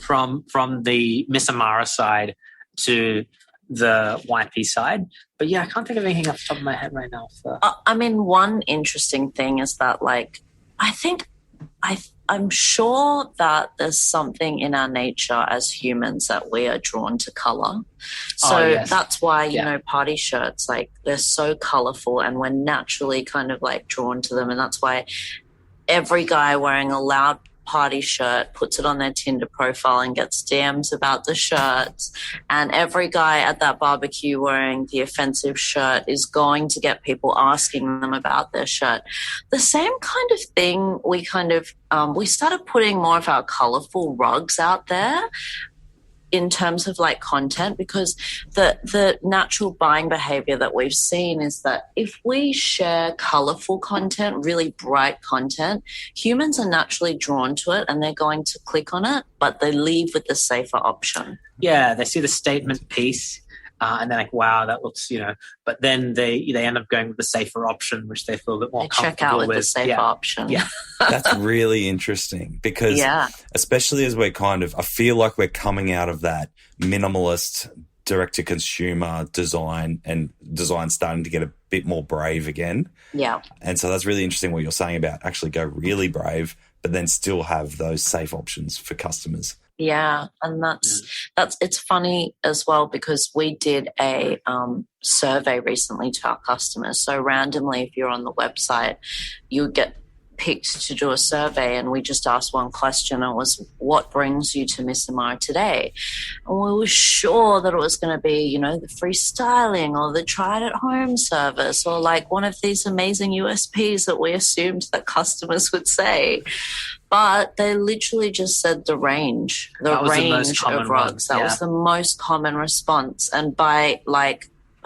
From the Miss Amara side to the YP side. But I can't think of anything off the top of my head right now. One interesting thing is that, I'm sure that there's something in our nature as humans that we are drawn to color. So that's why, party shirts, they're so colorful and we're naturally kind of drawn to them. And that's why every guy wearing a loud party shirt puts it on their Tinder profile and gets DMs about the shirts. And every guy at that barbecue wearing the offensive shirt is going to get people asking them about their shirt. The same kind of thing we started putting more of our colorful rugs out there in terms of content, because the natural buying behavior that we've seen is that if we share colorful content, really bright content, humans are naturally drawn to it and they're going to click on it, but they leave with the safer option. Yeah, they see the statement piece and they're like, wow, that looks, but then they end up going with the safer option, which they feel a bit more comfortable with. Check out with the safer option. Yeah. That's really interesting because especially as I feel like we're coming out of that minimalist direct-to-consumer design and design starting to get a bit more brave again. Yeah. And so that's really interesting what you're saying about actually go really brave, but then still have those safe options for customers. Yeah, and that's it's funny as well because we did a survey recently to our customers. So randomly, if you're on the website, you get picked to do a survey, and we just asked one question, and it was, what brings you to Miss Amara today? And we were sure that it was going to be, the free styling or the try it at home service or one of these amazing USPs that we assumed that customers would say. But they literally just said the range of rugs. That was the most common response. And by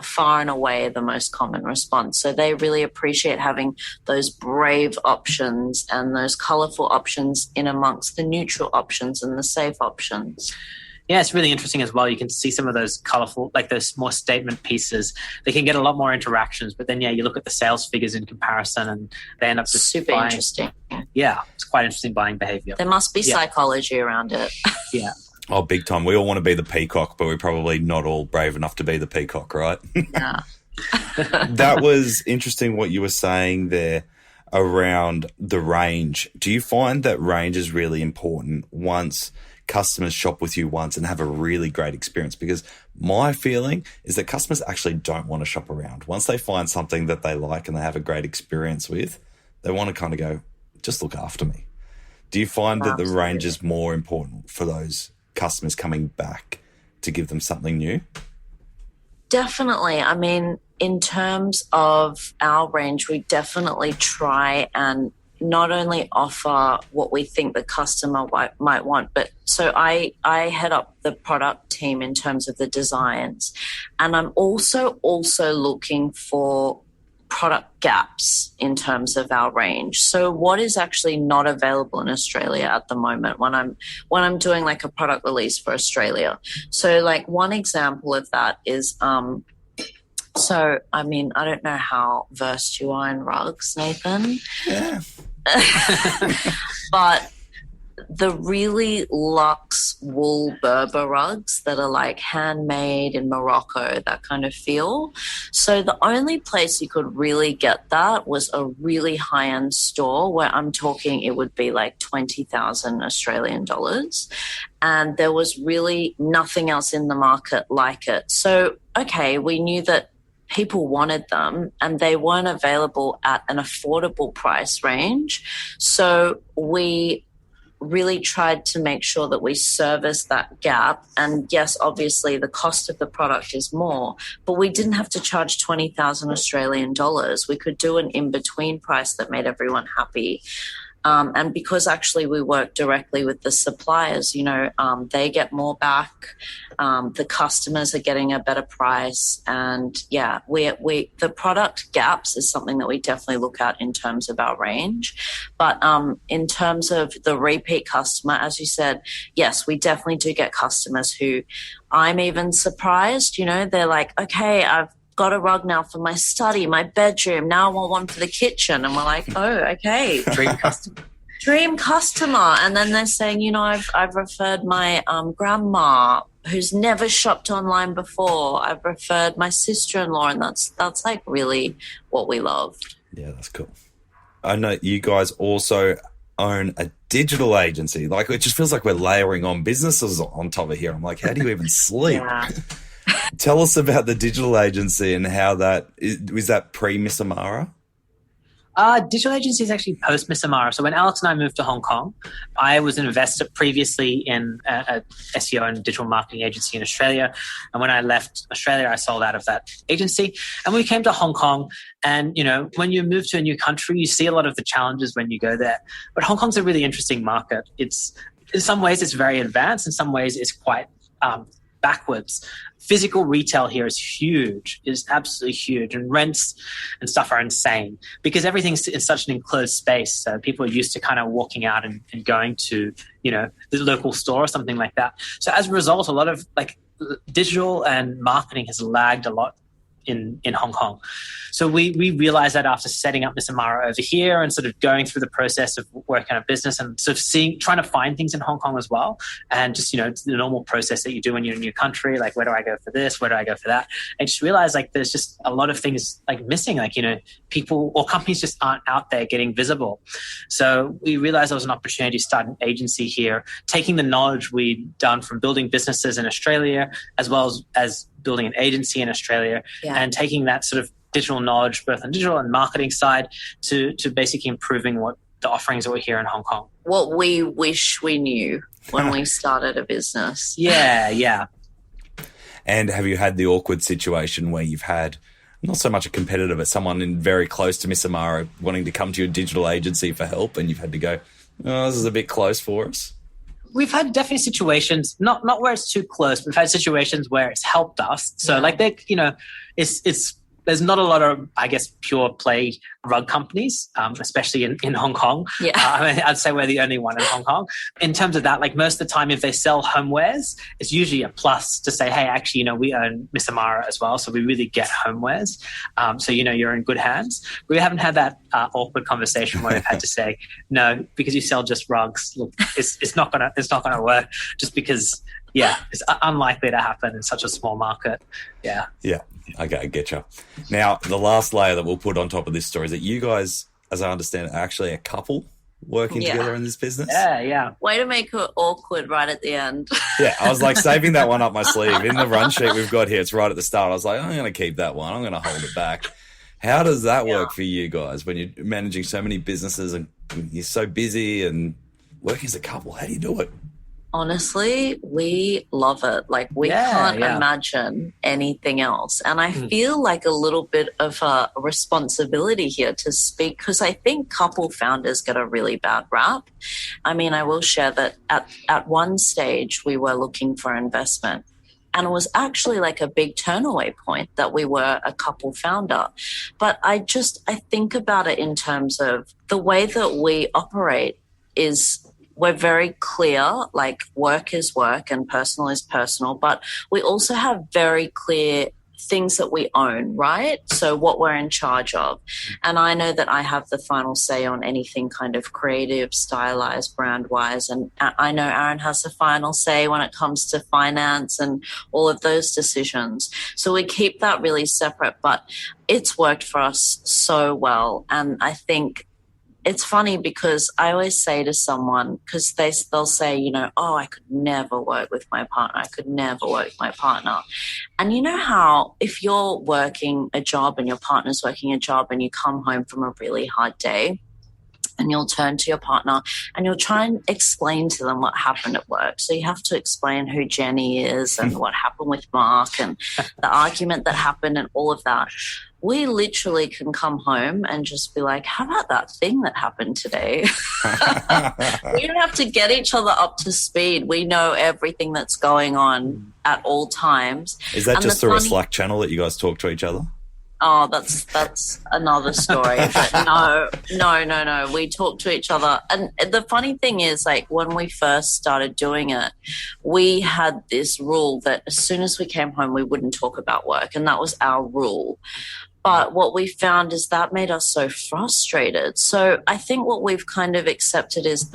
far and away the most common response. So they really appreciate having those brave options and those colorful options in amongst the neutral options and the safe options. Yeah, it's really interesting as well. You can see some of those colorful, those more statement pieces. They can get a lot more interactions, but then, you look at the sales figures in comparison and they end up just super interesting. Yeah, it's quite interesting buying behavior. There must be psychology around it. Yeah. Oh, big time. We all want to be the peacock, but we're probably not all brave enough to be the peacock, right? Yeah. That was interesting what you were saying there around the range. Do you find that range is really important once customers shop with you once and have a really great experience? Because my feeling is that customers actually don't want to shop around. Once they find something that they like and they have a great experience with, they want to kind of go, just look after me. Do you find that the range is more important for those customers coming back to give them something new? Definitely. I mean, in terms of our range, we definitely try and not only offer what we think the customer might want, but so I head up the product team in terms of the designs, and I'm also looking for product gaps in terms of our range. So what is actually not available in Australia at the moment when I'm doing like a product release for Australia. So like one example of that is so I mean, I don't know how versed you are in rugs, Nathan. Yeah. But the really luxe wool Berber rugs that are like handmade in Morocco, that kind of feel. So the only place you could really get that was a really high-end store where I'm talking it would be like 20,000 Australian dollars. And there was really nothing else in the market like it. So, okay, we knew that people wanted them and they weren't available at an affordable price range. So we really tried to make sure that we service that gap. And yes, obviously the cost of the product is more, but we didn't have to charge 20,000 Australian dollars. We could do an in-between price that made everyone happy. And because actually we work directly with the suppliers, you know, they get more back. The customers are getting a better price. And yeah, the product gaps is something that we definitely look at in terms of our range. But in terms of the repeat customer, as you said, yes, we definitely do get customers who I'm even surprised, you know, they're like, okay, I've got a rug now for my study, my bedroom. Now I want one for the kitchen. And we're like, oh, okay. Dream customer. And then they're saying, you know, I've referred my grandma who's never shopped online before. I've referred my sister-in-law, and that's like really what we love. Yeah, that's cool. I know you guys also own a digital agency. Like, it just feels like we're layering on businesses on top of here. I'm like, how do you even sleep? Yeah. Tell us about the digital agency and how was that pre-Miss Amara? Digital agency is actually post Miss Amara. So when Alex and I moved to Hong Kong, I was an investor previously in a SEO and digital marketing agency in Australia. And when I left Australia, I sold out of that agency. And we came to Hong Kong. And, you know, when you move to a new country, you see a lot of the challenges when you go there. But Hong Kong's a really interesting market. It's in some ways it's very advanced. In some ways it's quite backwards. Physical retail here is huge, is absolutely huge. And rents and stuff are insane because everything's in such an enclosed space. So people are used to kind of walking out and going to, you know, the local store or something like that. So as a result, a lot of like digital and marketing has lagged a lot in Hong Kong. So we realized that after setting up Miss Amara over here and sort of going through the process of working on a business and sort of trying to find things in Hong Kong as well. And just, you know, the normal process that you do when you're in a new country, like where do I go for this? Where do I go for that? I just realized like there's just a lot of things like missing, like, you know, people or companies just aren't out there getting visible. So we realized there was an opportunity to start an agency here, taking the knowledge we'd done from building businesses in Australia, as well as building an agency in Australia, and taking that sort of digital knowledge, both on digital and marketing side, to basically improving what the offerings that were here in Hong Kong. What we wish we knew when we started a business. Yeah. And have you had the awkward situation where you've had not so much a competitor, but someone very close to Miss Amara wanting to come to your digital agency for help, and you've had to go, oh, this is a bit close for us? We've had definitely situations, not where it's too close, but we've had situations where it's helped us. So like they, you know, it's there's not a lot of, I guess, pure play rug companies, especially in Hong Kong. Yeah. I mean, I'd say we're the only one in Hong Kong. In terms of that, like most of the time, if they sell homewares, it's usually a plus to say, hey, actually, you know, we own Miss Amara as well. So we really get homewares. So, you know, you're in good hands. We haven't had that awkward conversation where we've had to say, no, because you sell just rugs, look, it's not gonna work just because, it's unlikely to happen in such a small market. Yeah. Okay, I get you. Now, the last layer that we'll put on top of this story is that you guys, as I understand it, are actually a couple. working Yeah. together in this business? Yeah. Way to make it awkward right at the end. Yeah, I was like saving that one up my sleeve. In the run sheet we've got here, it's right at the start. I was like, I'm going to keep that one. I'm going to hold it back. How does that work for you guys when you're managing so many businesses and you're so busy and working as a couple? How do you do it? Honestly, we love it. Like, we can't imagine anything else. And I feel like a little bit of a responsibility here to speak, because I think couple founders get a really bad rap. I mean, I will share that at one stage we were looking for investment. And it was actually like a big turnaway point that we were a couple founder. But I think about it in terms of the way that we operate is we're very clear, like work is work and personal is personal, but we also have very clear things that we own, right? So what we're in charge of. And I know that I have the final say on anything kind of creative, stylized, brand-wise. And I know Aaron has the final say when it comes to finance and all of those decisions. So we keep that really separate, but it's worked for us so well. And I think it's funny because I always say to someone, because they'll say, you know, oh, I could never work with my partner. I could never work with my partner. And you know how if you're working a job and your partner's working a job and you come home from a really hard day and you'll turn to your partner and you'll try and explain to them what happened at work. So you have to explain who Jenny is and what happened with Mark and the argument that happened and all of that. We literally can come home and just be like, how about that thing that happened today? We don't have to get each other up to speed. We know everything that's going on at all times. Is that just through a Slack channel that you guys talk to each other? Oh, that's another story. But no. We talk to each other. And the funny thing is, like, when we first started doing it, we had this rule that as soon as we came home, we wouldn't talk about work. And that was our rule. But what we found is that made us so frustrated. So I think what we've kind of accepted is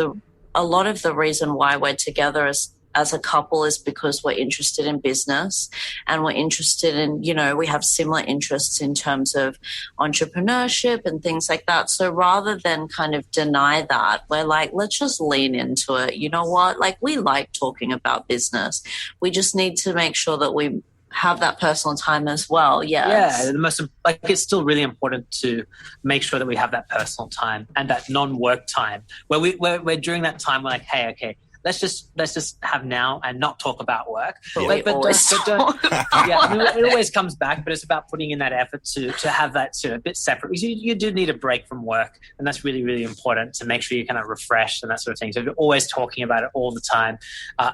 a lot of the reason why we're together as a couple is because we're interested in business and we're interested in, you know, we have similar interests in terms of entrepreneurship and things like that. So rather than kind of deny that, we're like, let's just lean into it. You know what? Like, we like talking about business. We just need to make sure that we have that personal time as well. Yes. Yeah, it's still really important to make sure that we have that personal time and that non-work time where we're during that time we're like, hey, okay, let's just have now and not talk about work. But don't. It always comes back, but it's about putting in that effort to have that sort of bit separate. Because you do need a break from work, and that's really, really important to make sure you're kind of refreshed and that sort of thing. So if you're always talking about it all the time,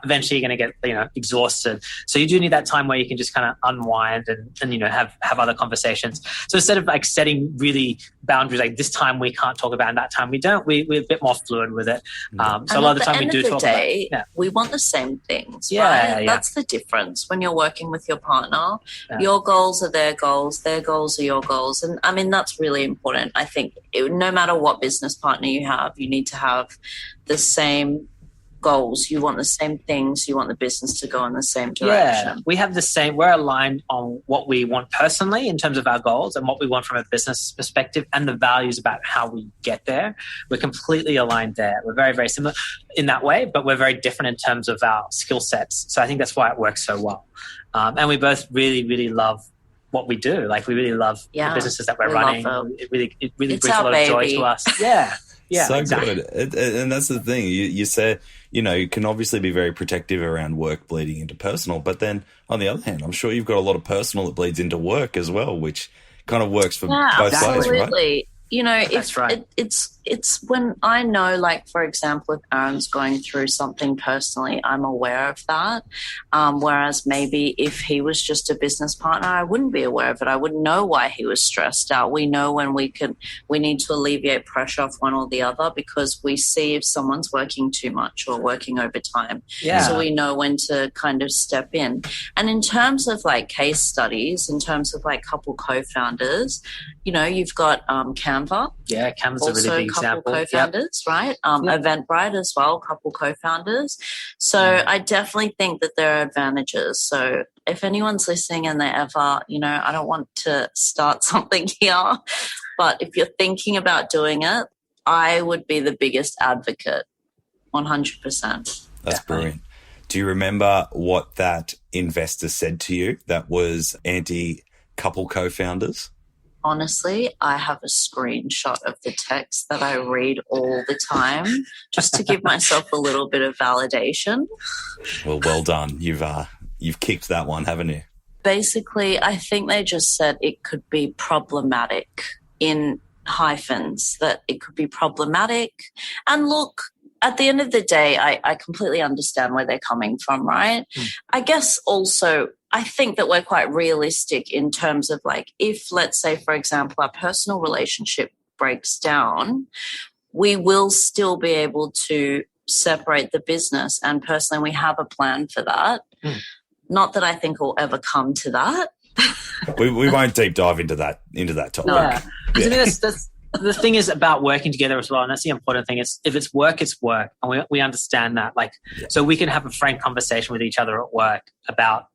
eventually you're going to get exhausted. So you do need that time where you can just kind of unwind and have other conversations. So instead of like setting really boundaries, like this time we can't talk about and that time we don't, we're a bit more fluid with it. So a lot of the time we do talk about. Yeah. We want the same things, right? Yeah. That's the difference when you're working with your partner. Yeah. Your goals are their goals are your goals. And I mean, that's really important. I think no matter what business partner you have, you need to have the same goals. You want the same things. You want the business to go in the same direction. Yeah, we have the same. We're aligned on what we want personally in terms of our goals and what we want from a business perspective and the values about how we get there. We're completely aligned there. We're very, very similar in that way, but we're very different in terms of our skill sets. So I think that's why it works so well. And we both really, really love what we do. Like, we really love the businesses that we're running. It really brings a lot of joy to us. Yeah. Yeah, so exactly. Good. And that's the thing. You said, you can obviously be very protective around work bleeding into personal, but then on the other hand, I'm sure you've got a lot of personal that bleeds into work as well, which kind of works for both sides, right? That's right. It's when I know, like, for example, if Aaron's going through something personally, I'm aware of that. Whereas maybe if he was just a business partner, I wouldn't be aware of it. I wouldn't know why he was stressed out. We know when we need to alleviate pressure off one or the other because we see if someone's working too much or working overtime. Yeah. So we know when to kind of step in. And in terms of like case studies, in terms of like couple co-founders, you've got Canva. Yeah, Canva's a really big example. Couple co-founders, right? Eventbrite as well, couple co-founders. So I definitely think that there are advantages. So if anyone's listening and they ever, I don't want to start something here, but if you're thinking about doing it, I would be the biggest advocate, 100%. That's brilliant. Do you remember what that investor said to you that was anti-couple co-founders? Honestly, I have a screenshot of the text that I read all the time just to give myself a little bit of validation. Well done. You've kicked that one, haven't you? Basically, I think they just said it could be problematic in hyphens, that it could be problematic. And look, at the end of the day, I completely understand where they're coming from, right? I guess also I think that we're quite realistic in terms of like, if let's say, for example, our personal relationship breaks down, we will still be able to separate the business. And personally, we have a plan for that. Not that I think we'll ever come to that. we won't deep dive into that topic. No. I mean, that's the thing is about working together as well, and that's the important thing. Is if it's work, and we understand that. Like, so we can have a frank conversation with each other at work about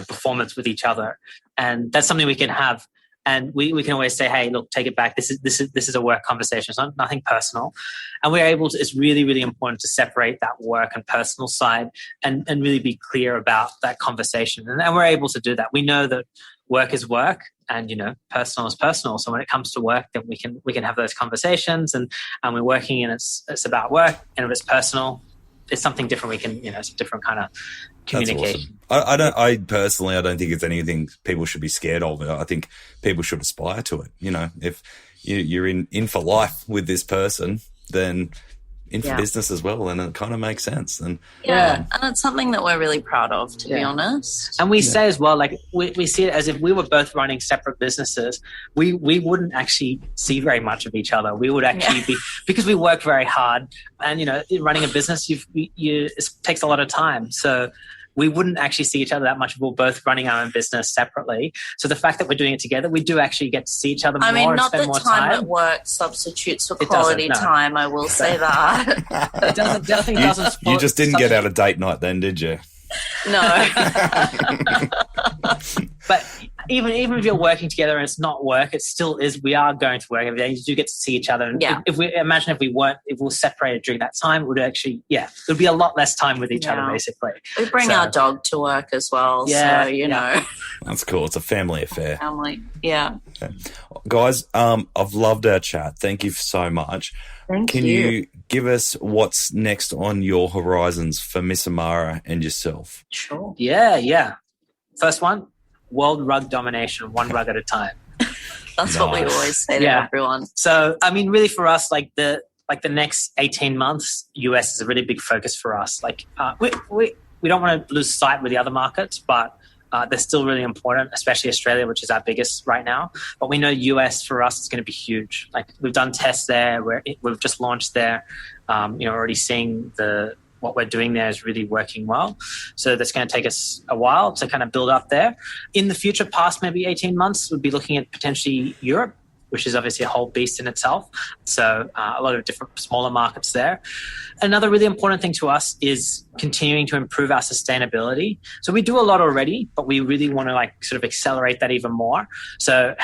performance with each other, and that's something we can have. And we can always say, hey, look, take it back. This is a work conversation. It's not nothing personal. And we're able to, it's really, really important to separate that work and personal side and really be clear about that conversation. And we're able to do that. We know that work is work and, personal is personal. So when it comes to work, then we can have those conversations and we're working and it's about work. And if it's personal, it's something different. We can, it's a different kind of communication. Awesome. I personally don't think it's anything people should be scared of. I think people should aspire to it. If you're in for life with this person, then in for business as well, and it kind of makes sense. And and it's something that we're really proud of, to be honest. And we say as well, like we see it as if we were both running separate businesses, we wouldn't actually see very much of each other. We would actually be, because we work very hard, and running a business, it takes a lot of time. So we wouldn't actually see each other that much if we're both running our own business separately. So the fact that we're doing it together, we do actually get to see each other more and spend more time. Not that time at work substitutes for quality time, I will say that. It doesn't. You just didn't get out a date night then, did you? No. But even if you're working together and it's not work, it still is. We are going to work every day. You do get to see each other. And if we were separated during that time, it would actually, it would be a lot less time with each other, basically. We bring our dog to work as well. Yeah, so, That's cool. It's a family affair. Family, yeah. Okay. Guys, I've loved our chat. Thank you so much. Can you give us what's next on your horizons for Miss Amara and yourself? Sure. Yeah. First one, world rug domination, one rug at a time. That's what we always say to everyone. So, I mean, really for us, like the next 18 months, US is a really big focus for us. Like we don't want to lose sight with the other markets, but they're still really important, especially Australia, which is our biggest right now. But we know US for us is going to be huge. Like we've done tests there, we've just launched there. Already seeing what we're doing there is really working well. So that's going to take us a while to kind of build up there. In the future, past maybe 18 months, we'll be looking at potentially Europe, which is obviously a whole beast in itself. So a lot of different smaller markets there. Another really important thing to us is continuing to improve our sustainability. So we do a lot already, but we really want to sort of accelerate that even more. So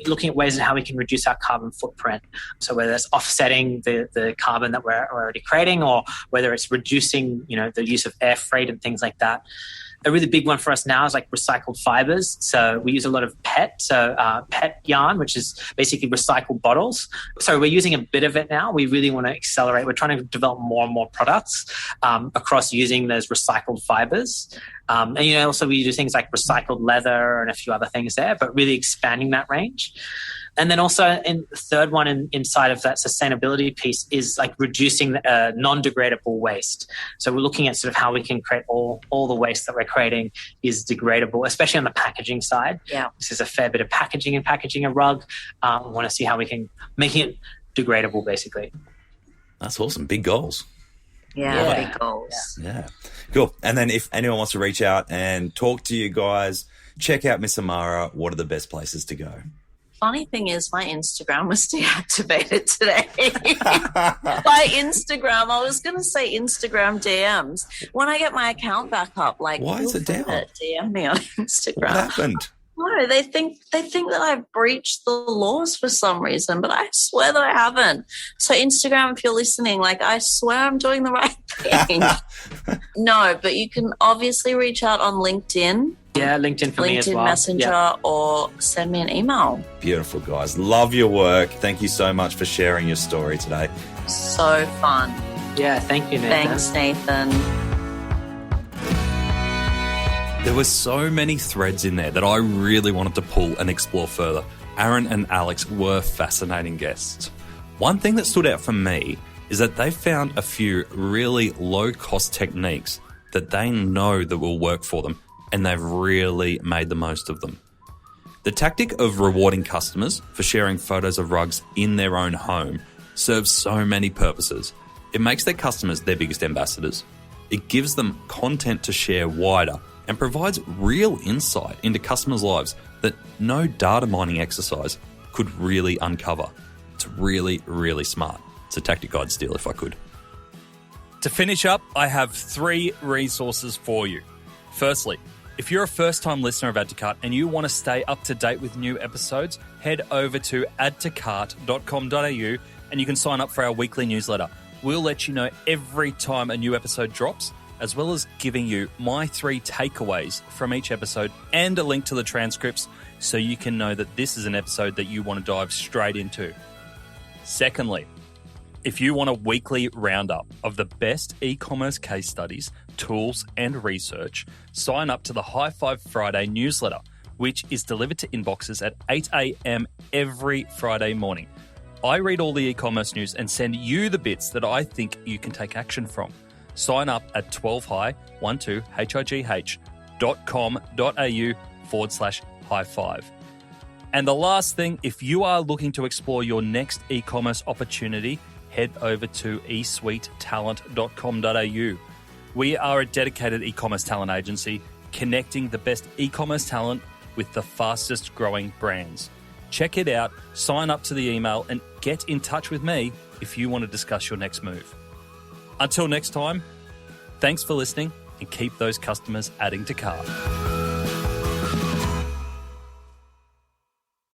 looking at ways in how we can reduce our carbon footprint. So whether it's offsetting the carbon that we're already creating, or whether it's reducing, the use of air freight and things like that. A really big one for us now is recycled fibers. So we use a lot of PET, PET yarn, which is basically recycled bottles. So we're using a bit of it now. We really want to accelerate. We're trying to develop more and more products across using those recycled fibers. And also we do things like recycled leather and a few other things there, but really expanding that range. And then also in the third one inside of that sustainability piece is reducing non-degradable waste. So we're looking at sort of how we can create all the waste that we're creating is degradable, especially on the packaging side. Yeah. This is a fair bit of packaging a rug. We want to see how we can make it degradable, basically. That's awesome. Big goals. Yeah. Big goals. Yeah. Cool. And then if anyone wants to reach out and talk to you guys, check out Miss Amara. What are the best places to go? Funny thing is, my Instagram was deactivated today. By Instagram, I was going to say Instagram DMs. When I get my account back up, why is it down? DM me on Instagram. What happened? No, know. They think that I've breached the laws for some reason, but I swear that I haven't. So Instagram, if you're listening, like, I swear I'm doing the right thing. No, but you can obviously reach out on LinkedIn. Yeah, LinkedIn for me as well. LinkedIn Messenger, or send me an email. Beautiful, guys. Love your work. Thank you so much for sharing your story today. So fun. Yeah, thank you, Nathan. Thanks, Nathan. There were so many threads in there that I really wanted to pull and explore further. Aaron and Alex were fascinating guests. One thing that stood out for me is that they found a few really low-cost techniques that they know that will work for them, and they've really made the most of them. The tactic of rewarding customers for sharing photos of rugs in their own home serves so many purposes. It makes their customers their biggest ambassadors. It gives them content to share wider and provides real insight into customers' lives that no data mining exercise could really uncover. It's really, really smart. It's a tactic I'd steal if I could. To finish up, I have 3 resources for you. Firstly, if you're a first-time listener of Add to Cart and you want to stay up to date with new episodes, head over to addtocart.com.au and you can sign up for our weekly newsletter. We'll let you know every time a new episode drops, as well as giving you my 3 takeaways from each episode and a link to the transcripts so you can know that this is an episode that you want to dive straight into. Secondly, if you want a weekly roundup of the best e-commerce case studies, tools, and research, sign up to the High Five Friday newsletter, which is delivered to inboxes at 8 a.m. every Friday morning. I read all the e-commerce news and send you the bits that I think you can take action from. Sign up at 12high.com.au/high five. And the last thing, if you are looking to explore your next e-commerce opportunity, head over to esuitetalent.com.au. We are a dedicated e-commerce talent agency connecting the best e-commerce talent with the fastest growing brands. Check it out, sign up to the email, and get in touch with me if you want to discuss your next move. Until next time, thanks for listening and keep those customers adding to cart.